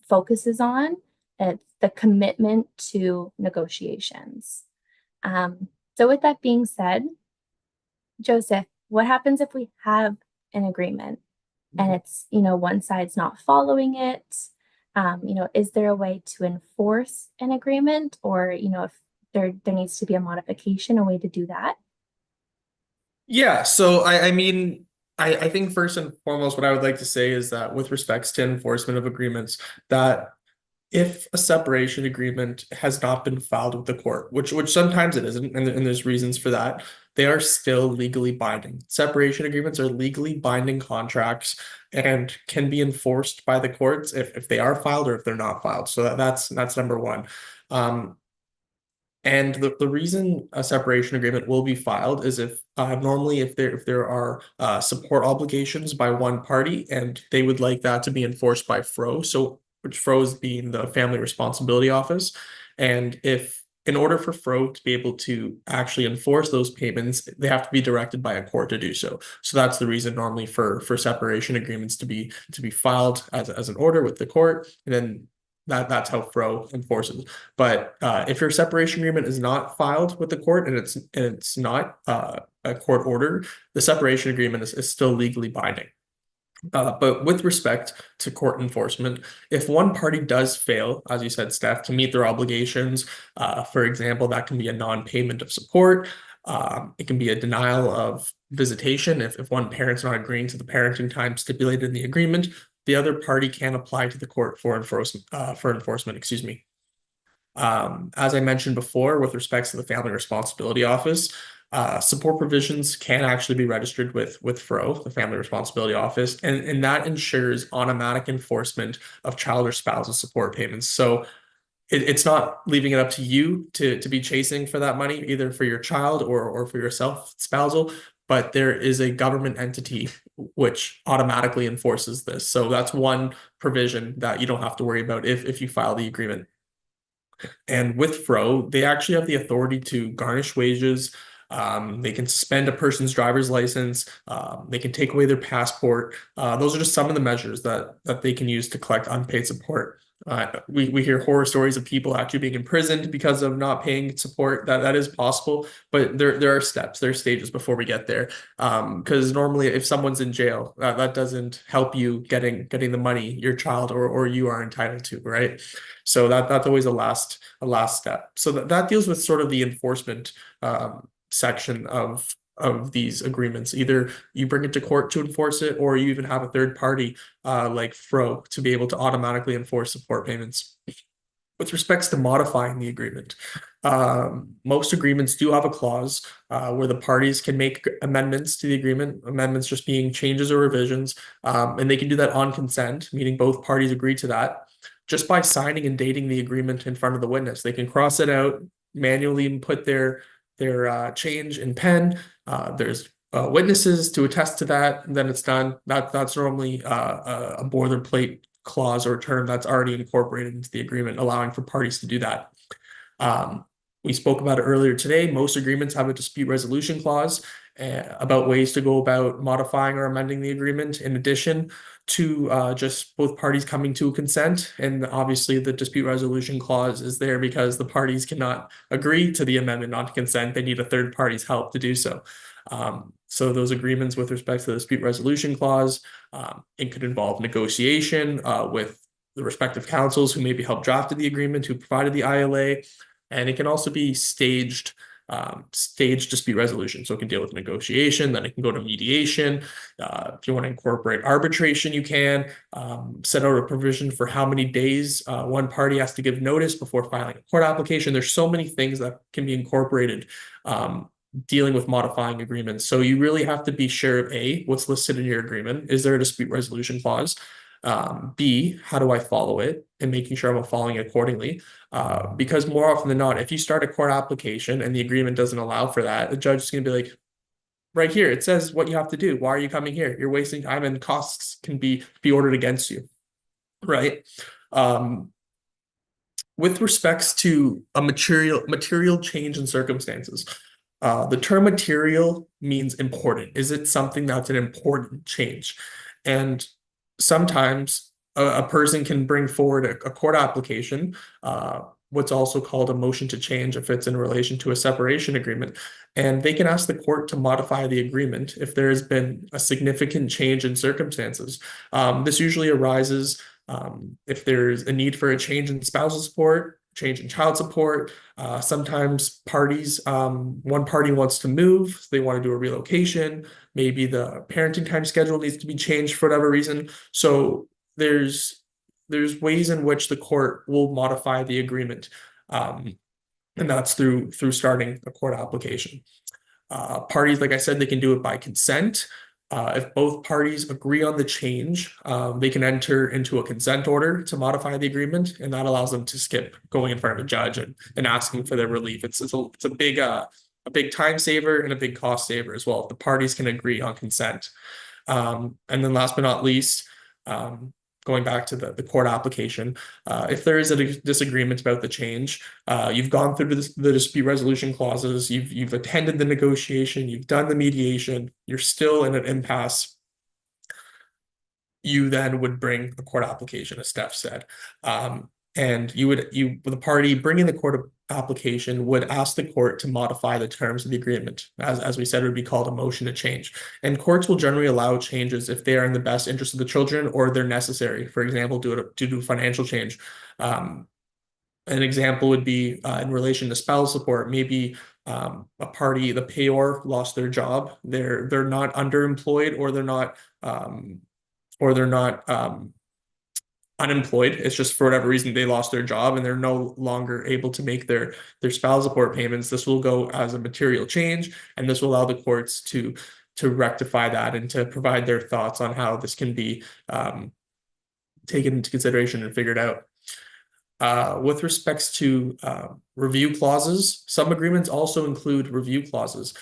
focuses on. It's the commitment to negotiations. So with that being said, Joseph, what happens if we have an agreement and it's, one side's not following it? Is there a way to enforce an agreement, or, if there needs to be a modification, a way to do that? Yeah, so I mean, I think first and foremost, what I would like to say is that with respects to enforcement of agreements, that if a separation agreement has not been filed with the court, which sometimes it isn't, and there's reasons for that, they are still legally binding. Separation agreements are legally binding contracts and can be enforced by the courts if they are filed or if they're not filed. So that's number one. And the reason a separation agreement will be filed is if normally if there are support obligations by one party and they would like that to be enforced by FRO, so which FRO is being the Family Responsibility Office, and if in order for FRO to be able to actually enforce those payments, they have to be directed by a court to do so. So that's the reason normally for separation agreements to be filed as an order with the court, and then that's how FRO enforces. But if your separation agreement is not filed with the court and it's not a court order, the separation agreement is still legally binding. But with respect to court enforcement, if one party does fail, as you said, Steph, to meet their obligations, for example, that can be a non-payment of support. It can be a denial of visitation if one parent's not agreeing to the parenting time stipulated in the agreement. The other party can apply to the court for enforcement, excuse me. As I mentioned before, with respects to the Family Responsibility Office, support provisions can actually be registered with FRO, the Family Responsibility Office, and that ensures automatic enforcement of child or spousal support payments. So it's not leaving it up to you to be chasing for that money, either for your child or for yourself, spousal, but there is a government entity which automatically enforces this. So that's one provision that you don't have to worry about if you file the agreement. And with FRO, they actually have the authority to garnish wages. They can suspend a person's driver's license. They can take away their passport. Those are just some of the measures that they can use to collect unpaid support. We hear horror stories of people actually being imprisoned because of not paying support. That is possible, but there are steps, there are stages before we get there. Because normally, if someone's in jail, that doesn't help you getting the money your child or you are entitled to, right? So that's always a last step. So that deals with sort of the enforcement section of these agreements. Either you bring it to court to enforce it, or you even have a third party like FRO to be able to automatically enforce support payments. With respects to modifying the agreement, most agreements do have a clause where the parties can make amendments to the agreement, amendments just being changes or revisions, and they can do that on consent, meaning both parties agree to that, just by signing and dating the agreement in front of the witness. They can cross it out, manually put their change in pen. There's witnesses to attest to that, and then it's done. That's normally a boilerplate clause or term that's already incorporated into the agreement, allowing for parties to do that. We spoke about it earlier today. Most agreements have a dispute resolution clause about ways to go about modifying or amending the agreement, in addition to just both parties coming to a consent. And obviously the dispute resolution clause is there because the parties cannot agree to the amendment not to consent. They need a third party's help to do so. So those agreements with respect to the dispute resolution clause, it could involve negotiation with the respective counsels who maybe helped drafted the agreement, who provided the ILA, and it can also be staged dispute resolution. So it can deal with negotiation, then it can go to mediation. If you want to incorporate arbitration, you can set out a provision for how many days one party has to give notice before filing a court application. There's so many things that can be incorporated dealing with modifying agreements. So you really have to be sure of A, what's listed in your agreement. Is there a dispute resolution clause? B, how do I follow it, and making sure I'm following it accordingly. Because more often than not, if you start a court application and the agreement doesn't allow for that, the judge is going to be like, right here, it says what you have to do. Why are you coming here? You're wasting time, and costs can be ordered against you, right? With respects to a material change in circumstances, the term material means important. Is it something that's an important change? And sometimes a person can bring forward a court application, what's also called a motion to change if it's in relation to a separation agreement, and they can ask the court to modify the agreement if there has been a significant change in circumstances. This usually arises if there's a need for a change in spousal support, change in child support. Sometimes parties, one party wants to move, they want to do a relocation. Maybe the parenting time schedule needs to be changed for whatever reason. So there's ways in which the court will modify the agreement, and that's through starting a court application. Parties, like I said, they can do it by consent. If both parties agree on the change, they can enter into a consent order to modify the agreement, and that allows them to skip going in front of a judge and asking for their relief. It's a big time saver and a big cost saver as well, if the parties can agree on consent. And then last but not least, going back to the court application, if there is a disagreement about the change, you've gone through the dispute resolution clauses, you've attended the negotiation, you've done the mediation, you're still in an impasse, you then would bring a court application, as Steph said. And the party bringing the court application would ask the court to modify the terms of the agreement. As we said, it would be called a motion to change. And courts will generally allow changes if they are in the best interest of the children or they're necessary. For example, due to financial change. An example would be in relation to spousal support. Maybe a party, the payor, lost their job. They're not underemployed, or they're not unemployed. It's just for whatever reason they lost their job and they're no longer able to make their spousal support payments. This will go as a material change, and this will allow the courts to rectify that and to provide their thoughts on how this can be taken into consideration and figured out. With respects to review clauses, some agreements also include review clauses.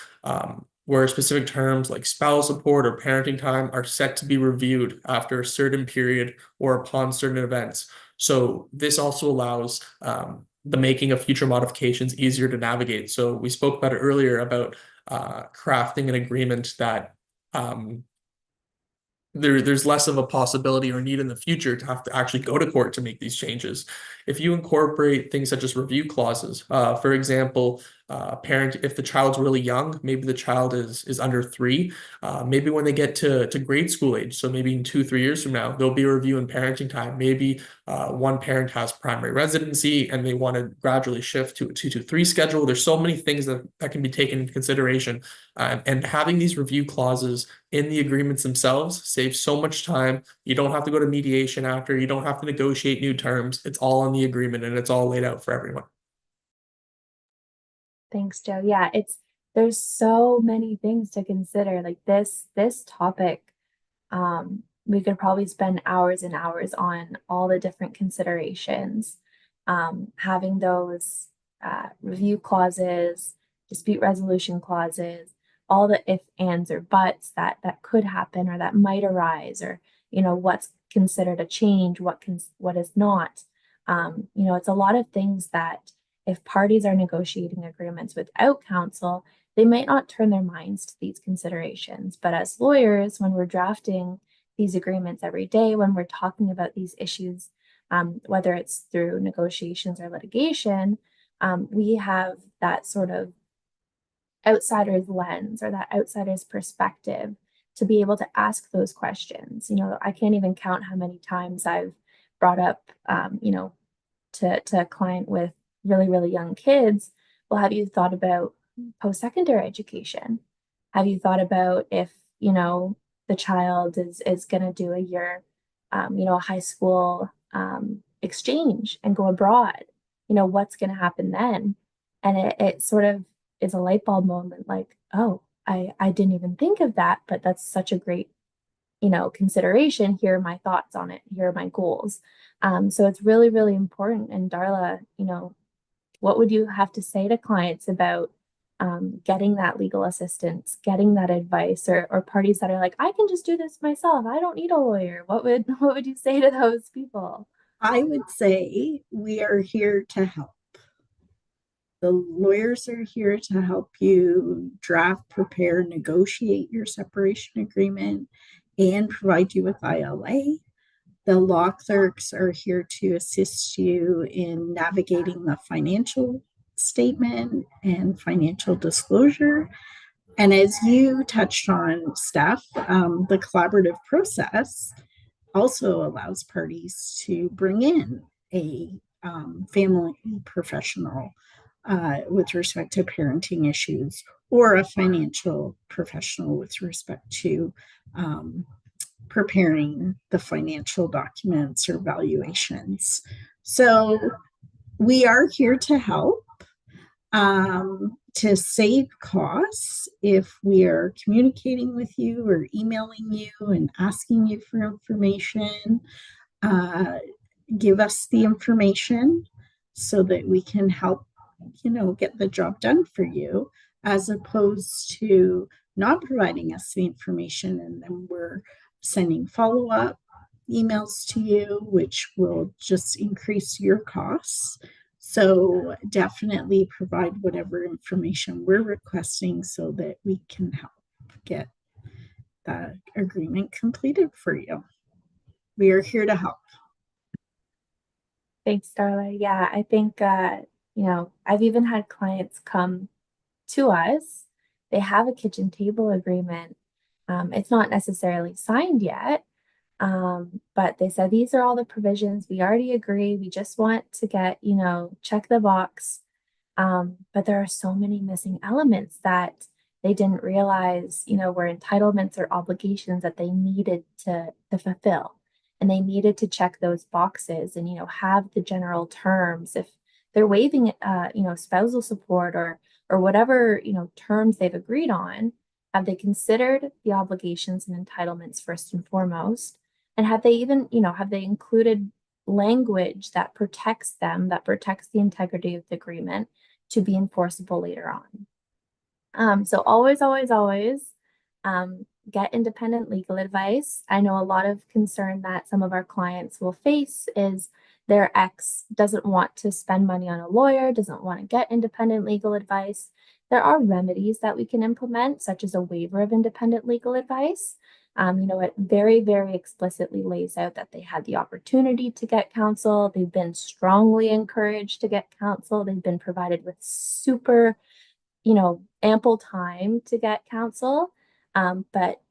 where specific terms like spousal support or parenting time are set to be reviewed after a certain period or upon certain events. So this also allows the making of future modifications easier to navigate. So we spoke about it earlier about crafting an agreement that there's less of a possibility or need in the future to have to actually go to court to make these changes. If you incorporate things such as review clauses, for example, parent, if the child's really young, maybe the child is under 3, maybe when they get to grade school age, so maybe in 2, 3 years from now, there'll be a review in parenting time. Maybe one parent has primary residency and they want to gradually shift to a 2-2-3 schedule. There's so many things that can be taken into consideration. And having these review clauses in the agreements themselves saves so much time. You don't have to go to mediation after, you don't have to negotiate new terms. It's all in the agreement and it's all laid out for everyone. Thanks, Joe. Yeah, there's so many things to consider. Like this topic, we could probably spend hours and hours on all the different considerations. Having those review clauses, dispute resolution clauses, all the if, ands, or buts that could happen or that might arise, or what's considered a change, what is not. It's a lot of things that if parties are negotiating agreements without counsel, they might not turn their minds to these considerations. But as lawyers, when we're drafting these agreements every day, when we're talking about these issues, whether it's through negotiations or litigation, we have that sort of outsider's lens or that outsider's perspective to be able to ask those questions. I can't even count how many times I've brought up, to a client with really, really young kids, well, have you thought about post-secondary education? Have you thought about if, the child is going to do a year, a high school exchange and go abroad? What's going to happen then? And it sort of is a light bulb moment, like, oh, I didn't even think of that, but that's such a great, consideration. Here are my thoughts on it. Here are my goals. So it's really, really important. And Darla, what would you have to say to clients about getting that legal assistance, getting that advice, or parties that are like, I can just do this myself. I don't need a lawyer. What would you say to those people? I would say we are here to help. The lawyers are here to help you draft, prepare, negotiate your separation agreement, and provide you with ILA. The law clerks are here to assist you in navigating the financial statement and financial disclosure. And as you touched on, Steph, the collaborative process also allows parties to bring in a family professional with respect to parenting issues, or a financial professional with respect to preparing the financial documents or valuations. So we are here to help, to save costs if we are communicating with you or emailing you and asking you for information. Give us the information so that we can help, get the job done for you, as opposed to not providing us the information and then we're sending follow-up emails to you, which will just increase your costs. So definitely provide whatever information we're requesting so that we can help get that agreement completed for you. We are here to help. Thanks, Darla. Yeah, I think, I've even had clients come to us. They have a kitchen table agreement. It's not necessarily signed yet, but they said, these are all the provisions. We already agree. We just want to get, check the box. But there are so many missing elements that they didn't realize, were entitlements or obligations that they needed to fulfill. And they needed to check those boxes and, have the general terms. If they're waiving, spousal support or whatever, terms they've agreed on, have they considered the obligations and entitlements first and foremost? And have they even, have they included language that protects them, that protects the integrity of the agreement to be enforceable later on? So always, always, always get independent legal advice. I know a lot of concern that some of our clients will face is their ex doesn't want to spend money on a lawyer, doesn't want to get independent legal advice. There are remedies that we can implement, such as a waiver of independent legal advice. It very, very explicitly lays out that they had the opportunity to get counsel. They've been strongly encouraged to get counsel. They've been provided with super ample time to get counsel. But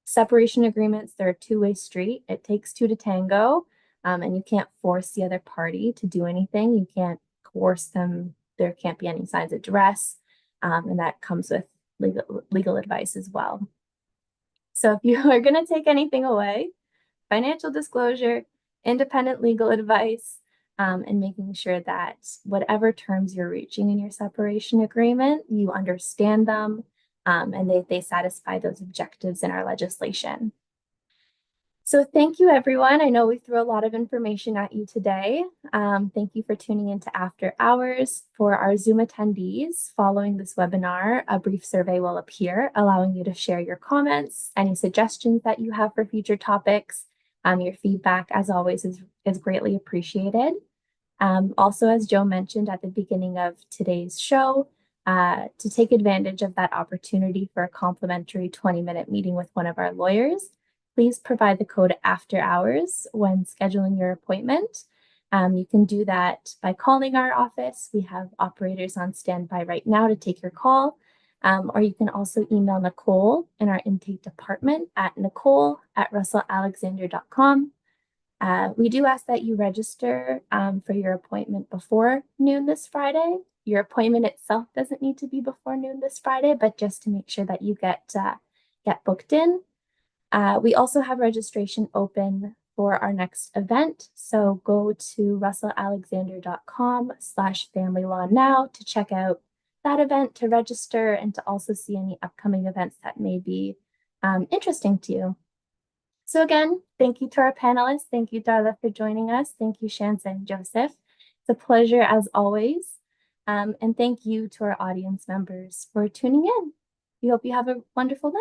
separation agreements, they're a two-way street. It takes two to tango, and you can't force the other party to do anything. You can't coerce them. There can't be any signs of duress, and that comes with legal advice as well. So if you are going to take anything away, financial disclosure, independent legal advice, and making sure that whatever terms you're reaching in your separation agreement, you understand them, and they satisfy those objectives in our legislation. So thank you, everyone. I know we threw a lot of information at you today. Thank you for tuning into After Hours. For our Zoom attendees following this webinar, a brief survey will appear, allowing you to share your comments, any suggestions that you have for future topics. Your feedback, as always, is greatly appreciated. Also, as Joe mentioned at the beginning of today's show, to take advantage of that opportunity for a complimentary 20-minute meeting with one of our lawyers, please provide the code After Hours when scheduling your appointment. You can do that by calling our office. We have operators on standby right now to take your call. Or you can also email Nicole in our intake department at nicole@russellalexander.com. We do ask that you register for your appointment before noon this Friday. Your appointment itself doesn't need to be before noon this Friday, but just to make sure that you get booked in. We also have registration open for our next event. So go to russellalexander.com/familylaw now to check out that event, to register, and to also see any upcoming events that may be interesting to you. So again, thank you to our panelists. Thank you, Darla, for joining us. Thank you, Shanza and Joseph. It's a pleasure as always. And thank you to our audience members for tuning in. We hope you have a wonderful night.